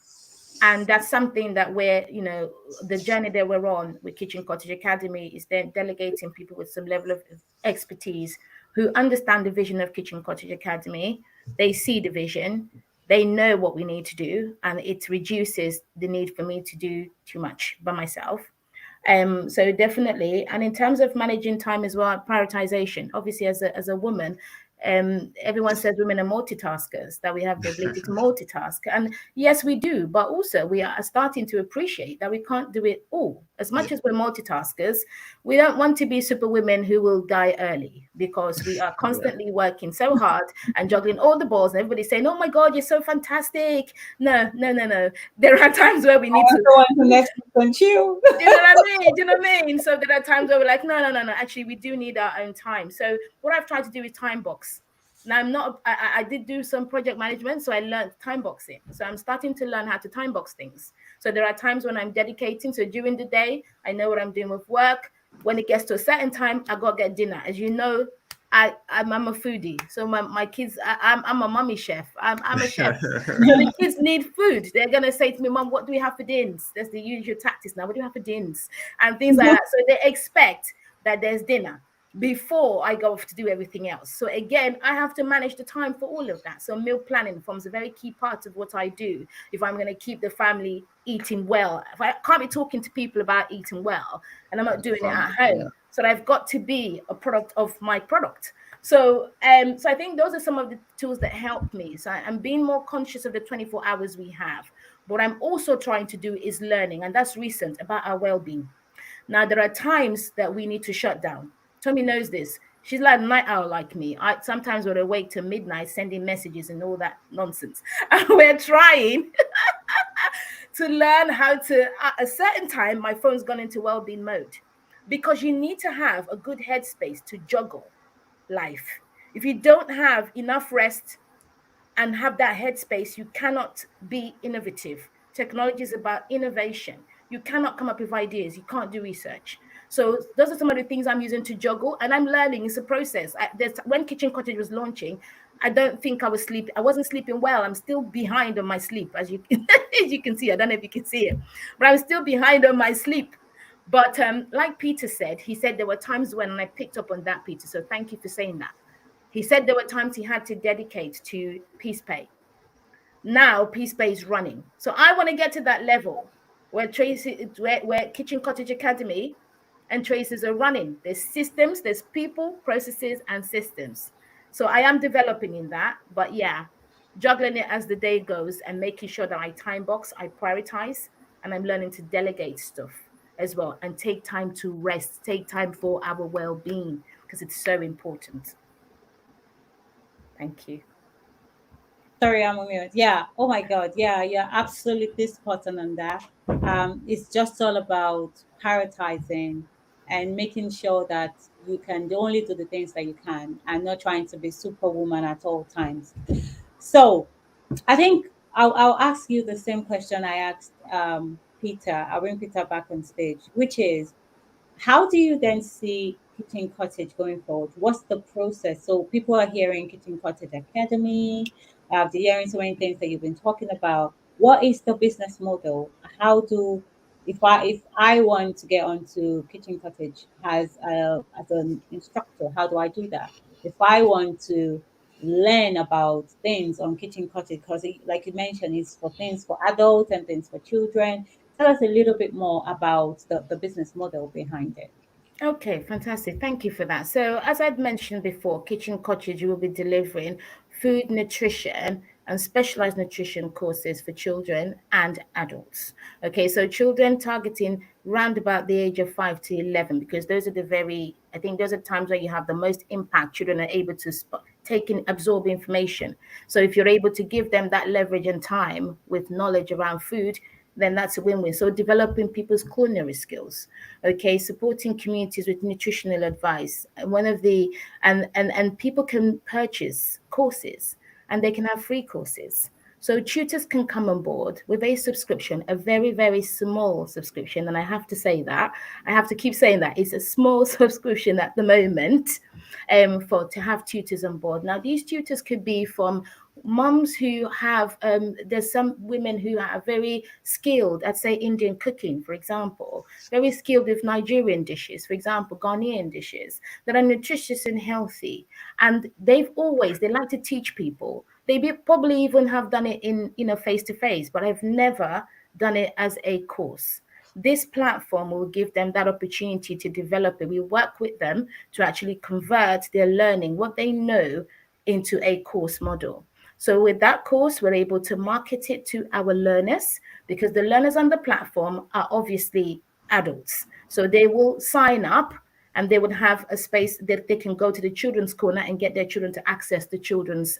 And that's something that the journey that we're on with Kitchen Cottage Academy is then delegating people with some level of expertise who understand the vision of Kitchen Cottage Academy. They see the vision, they know what we need to do, and it reduces the need for me to do too much by myself. So definitely, and in terms of managing time as well, prioritization, obviously as a woman, everyone says women are multitaskers, that we have the ability to multitask. And yes, we do, but also we are starting to appreciate that we can't do it all. As much as we're multitaskers, we don't want to be super women who will die early, because we are constantly working so hard and juggling all the balls, and everybody's saying, oh my God, you're so fantastic. No. There are times where we need to go on to next one, chill. Do you know what I mean? So there are times where we're like, no. Actually, we do need our own time. So what I've tried to do is time box. Now I did do some project management, so I learned time boxing. So I'm starting to learn how to time box things. So there are times when I'm dedicating. So during the day, I know what I'm doing with work. When it gets to a certain time, I got to get dinner. As you know, I'm a foodie. So my kids, I'm a mommy chef. I'm a chef. The kids need food. They're going to say to me, Mom, what do we have for dinners? That's the usual tactics now. What do you have for dinners? And things like that. So they expect that there's dinner before I go off to do everything else. So again, I have to manage the time for all of that. So meal planning forms a very key part of what I do if I'm going to keep the family eating well. If I can't be talking to people about eating well and I'm not doing it at home, so I've got to be a product of my product. So I think those are some of the tools that help me. So I'm being more conscious of the 24 hours we have. What I'm also trying to do is learning, and that's recent, about our well-being. Now, there are times that we need to shut down. Tommy knows this. She's like a night owl like me. I sometimes would awake to midnight sending messages and all that nonsense. And we're trying to learn how to, at a certain time, my phone's gone into well-being mode, because you need to have a good headspace to juggle life. If you don't have enough rest and have that headspace, you cannot be innovative. Technology is about innovation. You cannot come up with ideas. You can't do research. So those are some of the things I'm using to juggle, and I'm learning. It's a process. When Kitchen Cottage was launching, I don't think I was sleeping. I wasn't sleeping well. I'm still behind on my sleep, as you can see. I don't know if you can see it, but I'm still behind on my sleep. But like Peter said, he said there were times when I picked up on that, Peter. So thank you for saying that. He said there were times he had to dedicate to Peace Pay. Now Peace Pay is running. So I want to get to that level where Tracy, where Kitchen Cottage Academy and Traces are running. There's systems, there's people, processes, and systems. So I am developing in that. But yeah, juggling it as the day goes and making sure that I time box, I prioritize, and I'm learning to delegate stuff as well and take time to rest, take time for our well-being because it's so important. Thank you. Sorry, I'm on mute. Yeah. Oh my God. Yeah, you're absolutely spot on that. It's just all about prioritizing and making sure that you can only do the things that you can and not trying to be superwoman at all times. So I think I'll ask you the same question I asked Peter. I'll bring Peter back on stage, which is, how do you then see Kitchen Cottage going forward? What's the process? So people are hearing Kitchen Cottage Academy, they're hearing so many things that you've been talking about. What is the business model? How do if I want to get onto Kitchen Cottage as an instructor, how do I do that? If I want to learn about things on Kitchen Cottage, because like you mentioned, it's for things for adults and things for children. Tell us a little bit more about the business model behind it. Okay, fantastic. Thank you for that. So, as I'd mentioned before, Kitchen Cottage will be delivering food, nutrition, and specialized nutrition courses for children and adults. Okay, so children targeting round about the age of 5 to 11, because those are I think those are times where you have the most impact. Children are able to take in, absorb information. So, if you're able to give them that leverage and time with knowledge around food, then that's a win-win. So developing people's culinary skills, okay, supporting communities with nutritional advice. One of the and people can purchase courses and they can have free courses. So tutors can come on board with a subscription, a very, very small subscription. And I have to say that, I have to keep saying that it's a small subscription at the moment for to have tutors on board. Now, these tutors could be from moms who have there's some women who are very skilled at, say, Indian cooking, for example, very skilled with Nigerian dishes, for example, Ghanaian dishes that are nutritious and healthy, and they like to teach people. Probably even have done it in face to face, but I've never done it as a course. This platform will give them that opportunity to develop it. We work with them to actually convert their learning, what they know, into a course model. So with that course, we're able to market it to our learners, because the learners on the platform are obviously adults. So they will sign up and they would have a space that they can go to the children's corner and get their children to access the children's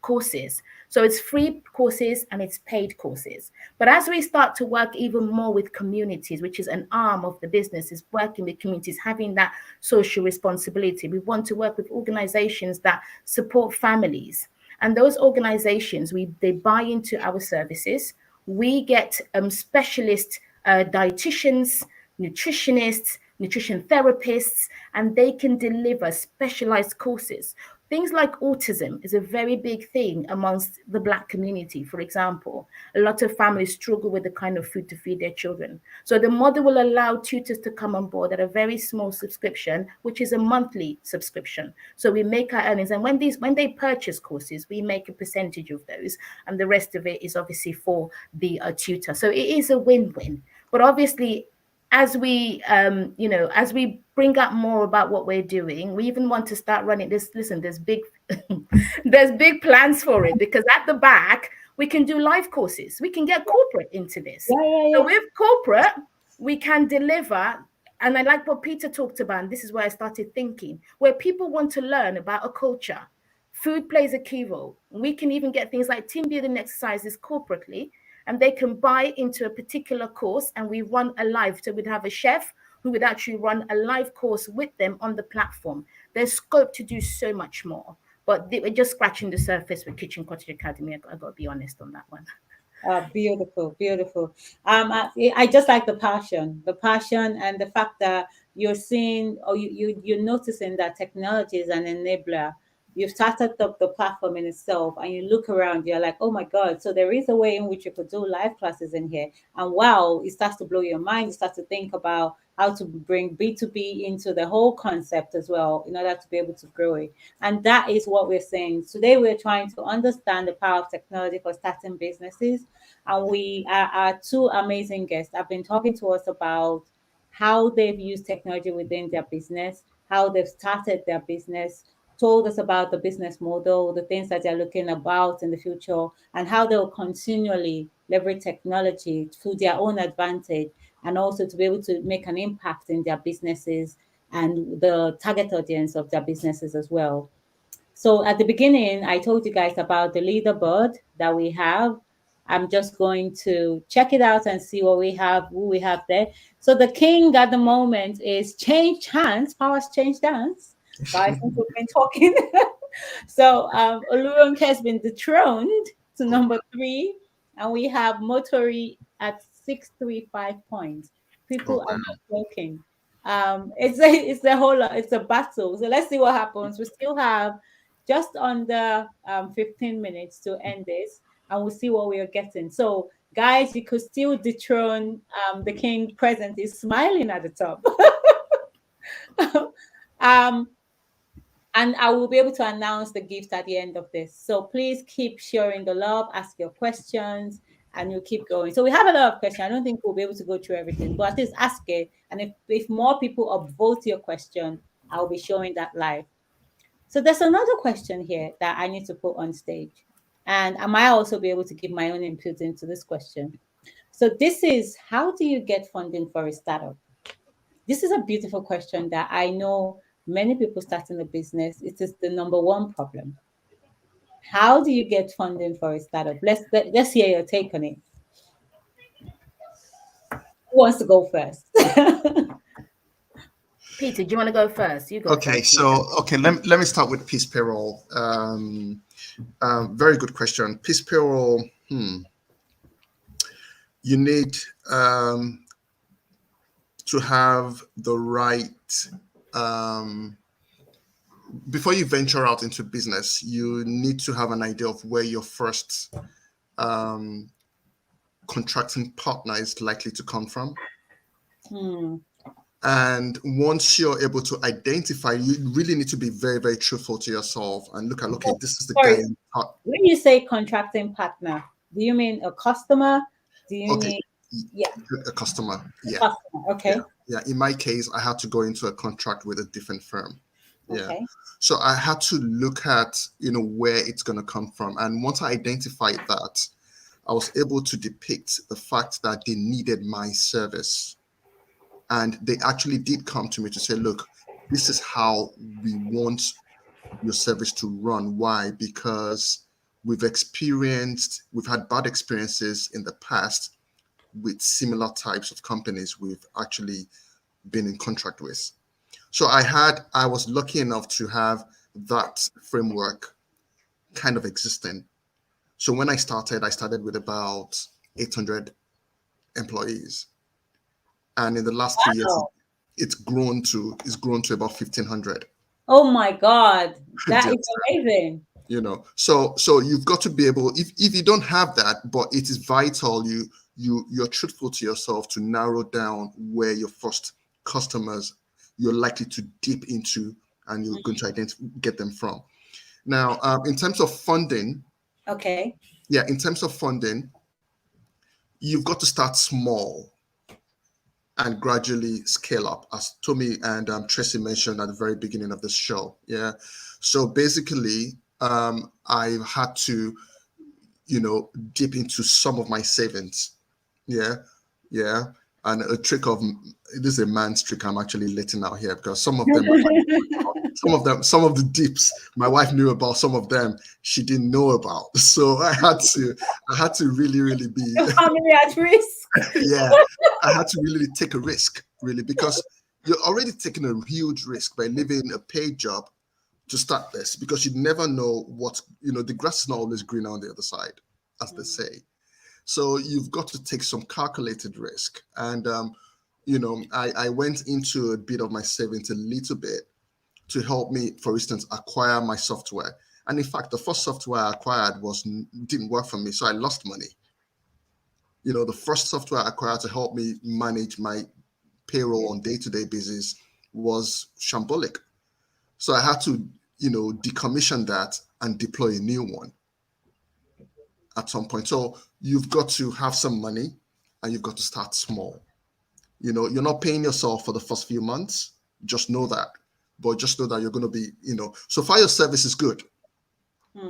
courses. So it's free courses and it's paid courses. But as we start to work even more with communities, which is an arm of the business, is working with communities, having that social responsibility. We want to work with organizations that support families. And those organizations, they buy into our services. We get specialist dietitians, nutritionists, nutrition therapists, and they can deliver specialized courses. Things like autism is a very big thing amongst the Black community, for example. A lot of families struggle with the kind of food to feed their children. So the model will allow tutors to come on board at a very small subscription, which is a monthly subscription. So we make our earnings. And when they purchase courses, we make a percentage of those. And the rest of it is obviously for the tutor. So it is a win-win. But obviously, as we as we bring up more about what we're doing, we even want to start running this. Listen, there's big there's big plans for it, because at the back we can do live courses. We can get corporate into this. So with corporate, we can deliver. And I like what Peter talked about, and this is where I started thinking, where people want to learn about a culture. Food plays a key role. We can even get things like team building exercises corporately, and they can buy into a particular course, and we run a live. So we'd have a chef who would actually run a live course with them on the platform. There's scope to do so much more, but we're just scratching the surface with Kitchen Cottage Academy. I've got to be honest on that one. Beautiful, beautiful. I just like the passion, and the fact that you're seeing, or you're noticing that technology is an enabler. you've started the platform in itself, and you look around, you're like, oh my God, so there is a way in which you could do live classes in here. And wow, it starts to blow your mind. You start to think about how to bring B2B into the whole concept as well in order to be able to grow it. And that is what we're saying. Today, we're trying to understand the power of technology for starting businesses. And we are two amazing guests have been talking to us about how they've used technology within their business, how they've started their business, told us about the business model, the things that they're looking about in the future, and how they'll continually leverage technology to their own advantage, and also to be able to make an impact in their businesses and the target audience of their businesses as well. So at the beginning, I told you guys about the leaderboard that we have. I'm just going to check it out and see what we have, who we have there. So the king at the moment is change hands, powers change hands. Guys, since we've been talking. So Olurunke has been dethroned to number 3, and we have Motori at 635 points. Oh People are wow. not joking. It's a whole lot. It's a battle. So let's see what happens. We still have just under 15 minutes to end this, and we'll see what we are getting. So, guys, you could still dethrone the king present is smiling at the top. um, and I will be able to announce the gift at the end of this. So please keep sharing the love, ask your questions, and you'll keep going. So we have a lot of questions. I don't think we'll be able to go through everything, but at least ask it. And if more people upvote your question, I'll be showing that live. So there's another question here that I need to put on stage. And I might also be able to give my own input into this question. So this is, how do you get funding for a startup? This is a beautiful question that I know many people starting a business, it is the number one problem. How do you get funding for a startup? Let's hear your take on it. Who wants to go first? Peter, do you want to go first? You go Okay, first. so let me start with Peace Payroll. Very good question. Peace Payroll. You need to have the right. Before you venture out into business, you need to have an idea of where your first contracting partner is likely to come from. And once you're able to identify, you really need to be very, very truthful to yourself and look at, okay, this is the Sorry, guy. when you say contracting partner, do you mean a customer? Do you Okay, mean a customer. Yeah. customer? Okay. Yeah. In my case, I had to go into a contract with a different firm. Yeah. Okay. So I had to look at, where it's going to come from. And once I identified that, I was able to depict the fact that they needed my service. And they actually did come to me to say, look, this is how we want your service to run. Why? Because we've had bad experiences in the past with similar types of companies we've actually been in contract with. So I was lucky enough to have that framework kind of existing. So when I started with about 800 employees. And in the last 3 years, Wow. it's grown to about 1,500. Oh my God, that is Just, amazing. so you've got to be able, if you don't have that, but it is vital you're truthful to yourself to narrow down where your first customers you're likely to dip into and you're going to get them from. Now, in terms of funding, Okay. in terms of funding, you've got to start small and gradually scale up, as Tommy and Tracy mentioned at the very beginning of this show. Yeah. So basically, I had to, dip into some of my savings. Yeah. Yeah. And a trick of this is a man's trick I'm actually letting out here because some of them, some of the dips my wife knew about, some of them she didn't know about. So I had to really, really be Your family at risk. yeah, I had to really take a risk, really, because you're already taking a huge risk by leaving a paid job to start this, because you never know the grass is not always green on the other side, as they say. So you've got to take some calculated risk. And, I went into a bit of my savings a little bit to help me, for instance, acquire my software. And in fact, the first software I acquired didn't work for me, so I lost money. The first software I acquired to help me manage my payroll on day-to-day basis was shambolic. So I had to, decommission that and deploy a new one at some point. So you've got to have some money and you've got to start small. You're not paying yourself for the first few months. Just know that. But just know that you're going to be, so far your service is good.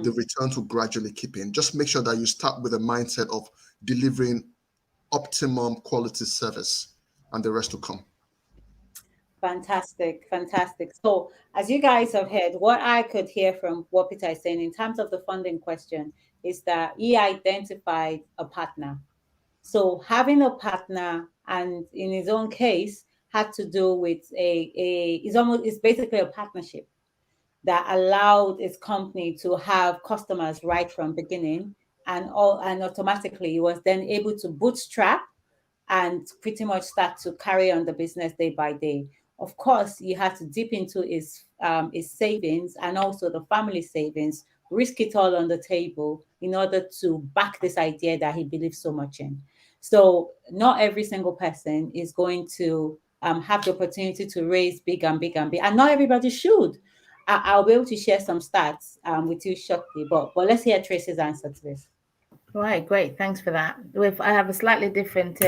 The returns will gradually keep in. Just make sure that you start with a mindset of delivering optimum quality service and the rest will come. Fantastic, fantastic. So, as you guys have heard, what I could hear from what Peter is saying in terms of the funding question is that he identified a partner. So, having a partner, and in his own case, had to do with it's basically a partnership that allowed his company to have customers right from beginning, and automatically he was then able to bootstrap and pretty much start to carry on the business day by day. Of course, you had to dip into his savings and also the family savings, risk it all on the table in order to back this idea that he believes so much in. So not every single person is going to have the opportunity to raise big and big and big, and not everybody should. I'll be able to share some stats with you shortly, but let's hear Tracy's answer to this. Right, great. Thanks for that. I have a slightly different,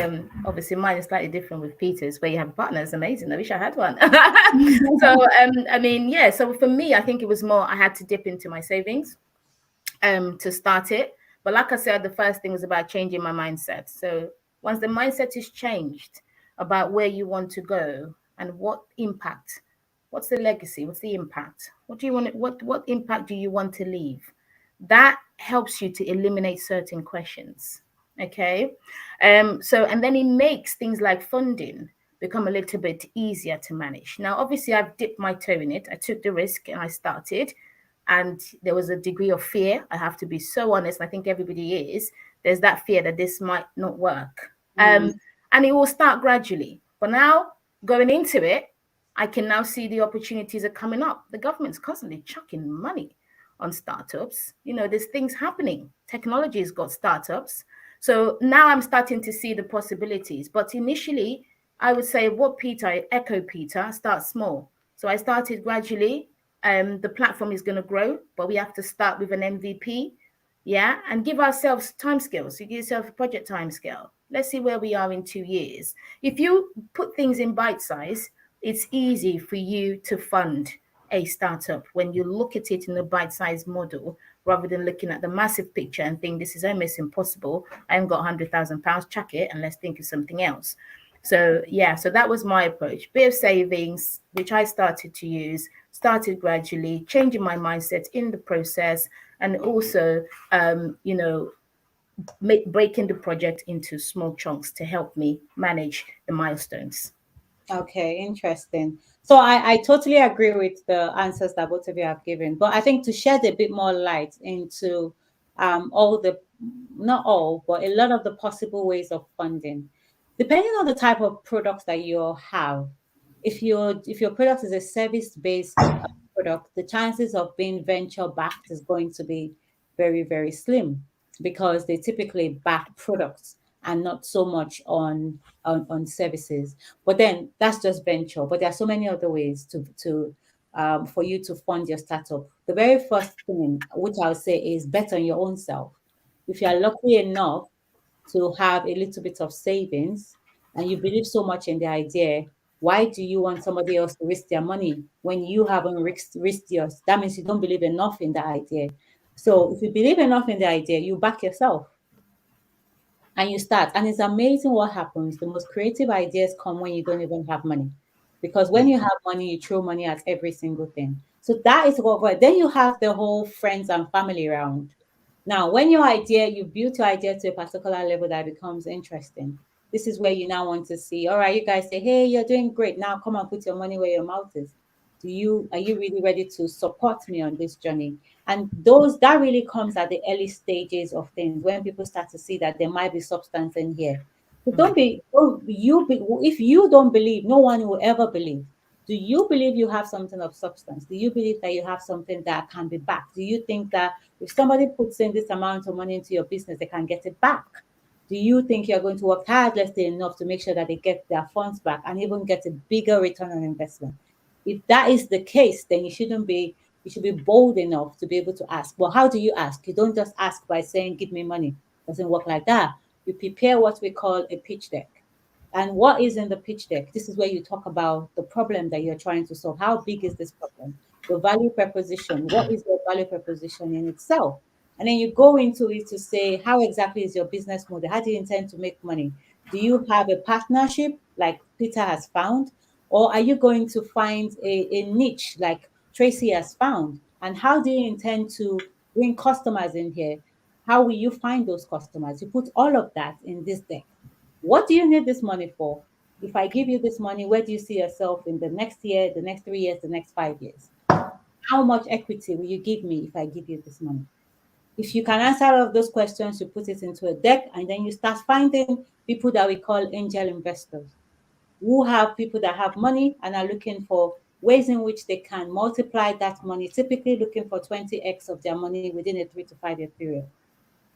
obviously mine is slightly different with Peter's, where you have a partner. It's amazing. I wish I had one. So, so for me, I think it was more, I had to dip into my savings to start it. But like I said, the first thing was about changing my mindset. So once the mindset is changed about where you want to go and what impact, what's the legacy, what's the impact, what impact do you want to leave? That helps you to eliminate certain questions. Okay. And then it makes things like funding become a little bit easier to manage. Now, obviously, I've dipped my toe in it. I took the risk and I started. And there was a degree of fear. I have to be so honest. I think everybody is. There's that fear that this might not work. And it will start gradually. But now, going into it, I can now see the opportunities are coming up. The government's constantly chucking money on startups. There's things happening. Technology's got startups. So now I'm starting to see the possibilities. But initially, I would say I echo Peter, start small. So I started gradually. The platform is going to grow, but we have to start with an MVP. Yeah. And give ourselves timescales. You give yourself a project timescale. Let's see where we are in 2 years. If you put things in bite size, it's easy for you to fund a startup when you look at it in a bite-sized model rather than looking at the massive picture and think this is almost impossible. I haven't got £100,000, chuck it and let's think of something else. So that was my approach. Bit of savings, which I started to use, started gradually, changing my mindset in the process, and also breaking the project into small chunks to help me manage the milestones. Okay, interesting. So I totally agree with the answers that both of you have given, but I think to shed a bit more light into not all, but a lot of the possible ways of funding, depending on the type of products that you have. If your product is a service-based product, the chances of being venture backed is going to be very, very slim because they typically back products and not so much on services. But then that's just venture. But there are so many other ways to for you to fund your startup. The very first thing, which I'll say, is bet on your own self. If you are lucky enough to have a little bit of savings and you believe so much in the idea, why do you want somebody else to risk their money when you haven't risked yours? That means you don't believe enough in the idea. So if you believe enough in the idea, you back yourself and you start. And it's amazing what happens. The most creative ideas come when you don't even have money. Because when you have money, you throw money at every single thing. So that is what, then you have the whole friends and family round. Now, when you build your idea to a particular level that becomes interesting, this is where you now want to see, all right, you guys say, hey, you're doing great. Now come and put your money where your mouth is. Are you really ready to support me on this journey? And that really comes at the early stages of things when people start to see that there might be substance in here. So if you don't believe, no one will ever believe. Do you believe you have something of substance? Do you believe that you have something that can be backed? Do you think that if somebody puts in this amount of money into your business, they can get it back? Do you think you're going to work tirelessly enough to make sure that they get their funds back and even get a bigger return on investment? If that is the case, then you should be bold enough to be able to ask. Well, how do you ask? You don't just ask by saying, give me money. It doesn't work like that. You prepare what we call a pitch deck. And what is in the pitch deck? This is where you talk about the problem that you're trying to solve. How big is this problem? The value proposition. What is the value proposition in itself? And then you go into it to say, how exactly is your business model? How do you intend to make money? Do you have a partnership like Peter has found? Or are you going to find a niche like Tracy has found? And how do you intend to bring customers in here? How will you find those customers? You put all of that in this deck. What do you need this money for? If I give you this money, where do you see yourself in the next year, the next 3 years, the next 5 years? How much equity will you give me if I give you this money? If you can answer all of those questions, you put it into a deck, and then you start finding people that we call angel investors, who have people that have money and are looking for ways in which they can multiply that money, typically looking for 20x of their money within a 3 to 5 year period.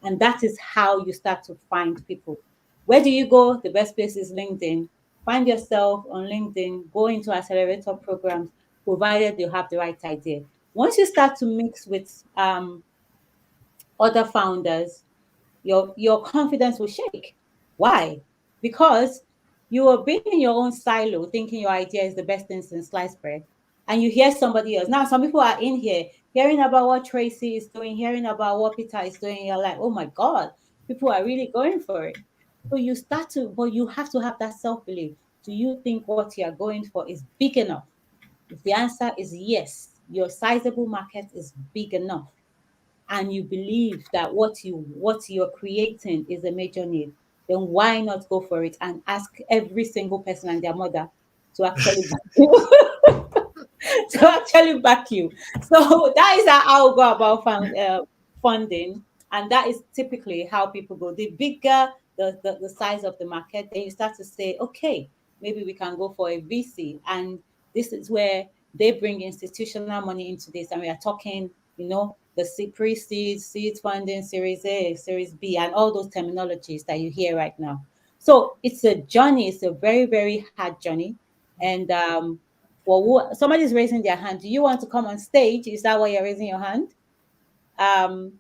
And that is how you start to find people. Where do you go? The best place is LinkedIn. Find yourself on LinkedIn, go into accelerator programs, provided you have the right idea. Once you start to mix with other founders, your confidence will shake. Why? Because you have been in your own silo thinking your idea is the best thing since sliced bread, and you hear somebody else. Now, some people are in here hearing about what Tracy is doing, hearing about what Peter is doing. You're like, oh my God, people are really going for it. So you start to, but you have to have that self belief. Do you think what you are going for is big enough? If the answer is yes, your sizable market is big enough, and you believe that what you're creating is a major need, then why not go for it and ask every single person and their mother to actually back you, to actually back you. So that is how I'll go about funding, and that is typically how people go. The bigger the size of the market, then you start to say, okay, maybe we can go for a VC, and this is where they bring institutional money into this, and we are talking, the pre-seed, seed funding, Series A, Series B, and all those terminologies that you hear right now. So it's a journey. It's a very, very hard journey. And well, somebody's raising their hand. Do you want to come on stage? Is that why you're raising your hand? Um,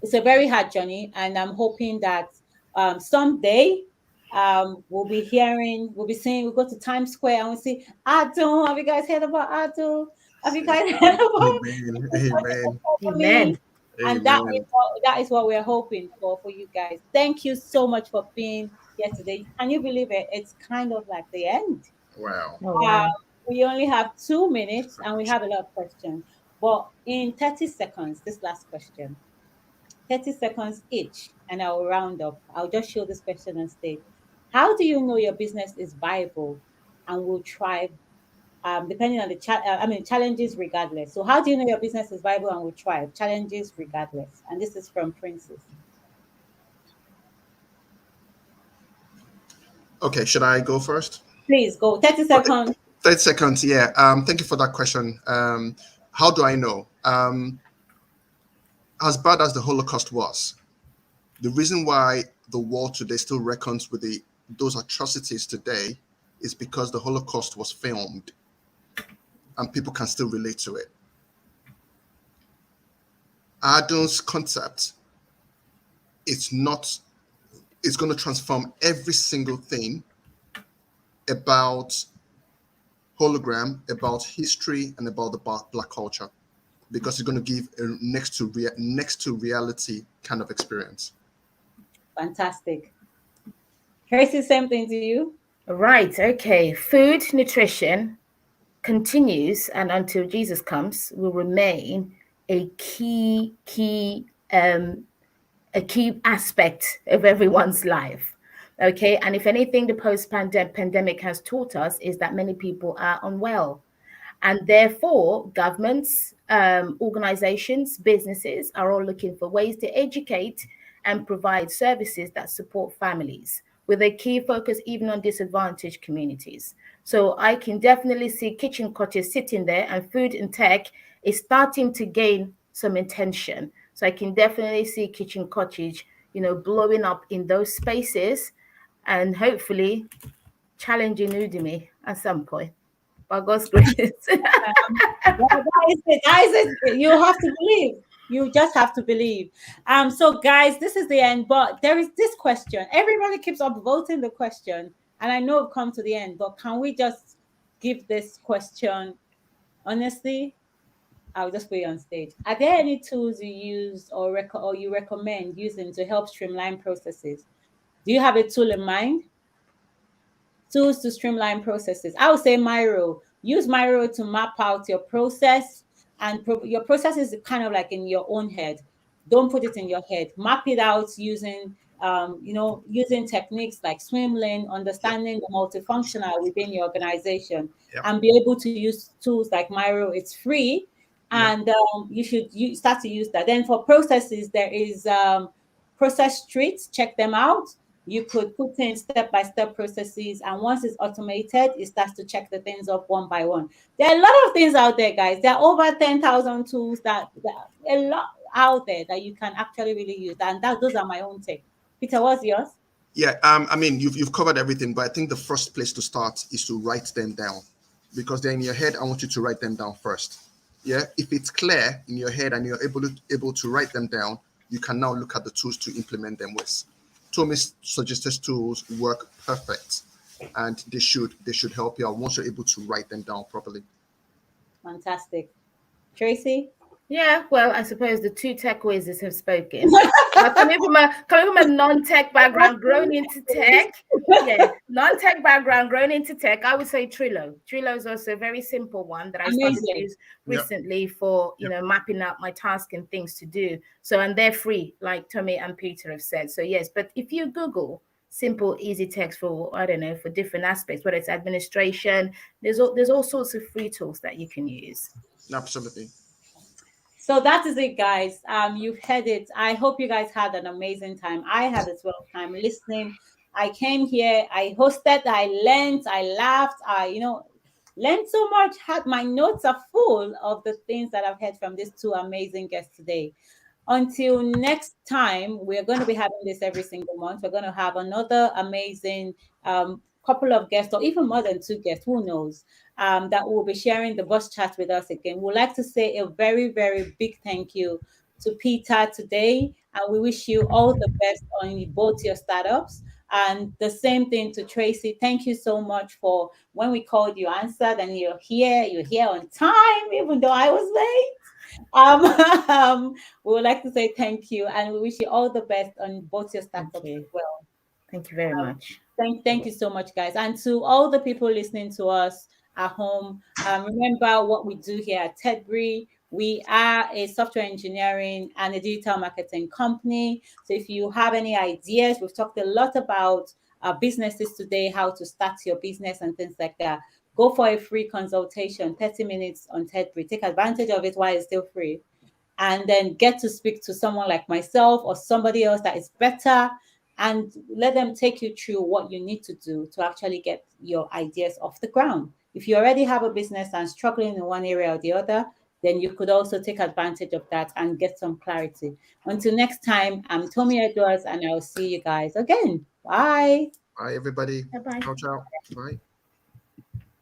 it's a very hard journey, and I'm hoping that someday we'll be seeing, we'll go to Times Square and we'll see Adu. Have you guys heard about Adu? Have you guys heard about Amen. Amen. Amen. And Amen. that is what we're hoping for you guys. Thank you so much for being here today. Can you believe it? It's kind of like the end. Wow. Oh, Uh, wow. we only have 2 minutes and we have a lot of questions. But in 30 seconds, this last question, 30 seconds each, and I'll round up. I'll just show this question on stage. How do you know your business is viable and will thrive, depending on the challenges regardless? So how do you know your business is viable and will thrive? Challenges regardless. And this is from Princess. Okay, should I go first? Please go. 30 Okay, seconds. 30 seconds. Yeah. Thank you for that question. How do I know? As bad as the Holocaust was, the reason why the world today still reckons with those atrocities today is because the Holocaust was filmed and people can still relate to it. Adun's concept, it's going to transform every single thing about hologram, about history, and about the Black culture, because it's going to give a next to reality kind of experience. Fantastic. Tracy, same thing to you. Right. Okay. Food, nutrition continues, and until Jesus comes, will remain a key aspect of everyone's life. Okay. And if anything, the pandemic has taught us is that many people are unwell. And therefore, governments, organizations, businesses are all looking for ways to educate and provide services that support families with a key focus even on disadvantaged communities. So I can definitely see Kitchen Cottage sitting there, and food and tech is starting to gain some intention. So I can definitely see Kitchen Cottage, blowing up in those spaces, and hopefully challenging Udemy at some point. By God's grace. Well, that is it. That is it. You have to believe. You just have to believe. So guys, this is the end. But there is this question. Everybody keeps up voting the question, and I know we've come to the end. But can we just give this question honestly? I'll just put it on stage. Are there any tools you use or you recommend using to help streamline processes? Do you have a tool in mind? Tools to streamline processes. I would say Miro. Use Miro to map out your process, and your process is kind of like in your own head. Don't put it in your head. Map it out using, using techniques like swim lane, Yep. understanding the multifunctional within your organization, Yep. and be able to use tools like Miro. It's free, Yep. and you start to use that. Then for processes, there is process streets. Check them out. You could put in step-by-step processes, and once it's automated, it starts to check the things off one by one. There are a lot of things out there, guys. There are over 10,000 tools that a lot out there that you can actually really use, and those are my own take. Peter, what's yours? Yeah. I mean, you've covered everything, but I think the first place to start is to write them down, because they're in your head. I want you to write them down first. Yeah. If it's clear in your head and you're able to write them down, you can now look at the tools to implement them with. Tommy's suggested tools work perfect, and they should help you out once you're able to write them down properly. Fantastic. Tracy? Yeah, well, I suppose the two tech whizzes have spoken. But coming from a non-tech background, grown into tech, non-tech background, grown into tech, I would say Trello. Trello is also a very simple one that I started to use recently for, mapping out my tasks and things to do. So, and they're free, like Tommy and Peter have said. So yes, but if you Google simple, easy text for, I don't know, for different aspects, whether it's administration, there's all sorts of free tools that you can use. Absolutely. So that is it, guys. You've heard it. I hope you guys had an amazing time. I had as well time listening. I came here, I hosted, I learned, I laughed, learned so much. Had my notes are full of the things that I've heard from these two amazing guests today. Until next time, we're going to be having this every single month. We're going to have another amazing couple of guests, or even more than two guests, who knows, that will be sharing the bus chat with us again. We'd like to say a very, very big thank you to Peter today, and we wish you all the best on both your startups. And the same thing to Tracy. Thank you so much for when we called you answered, and you're here on time, even though I was late. We would like to say thank you, and we wish you all the best on both your startups as well. Thank you very much. Thank you so much, guys. And to all the people listening to us at home, remember what we do here at Tedbree. We are a software engineering and a digital marketing company. So if you have any ideas, we've talked a lot about businesses today, how to start your business and things like that. Go for a free consultation, 30 minutes on Tedbree. Take advantage of it while it's still free, and then get to speak to someone like myself or somebody else that is better, and let them take you through what you need to do to actually get your ideas off the ground. If you already have a business and struggling in one area or the other, then you could also take advantage of that and get some clarity. Until next time, I'm Tommy Edwards, and I'll see you guys again. Bye. Bye, everybody. Bye-bye. Ciao, ciao. Bye.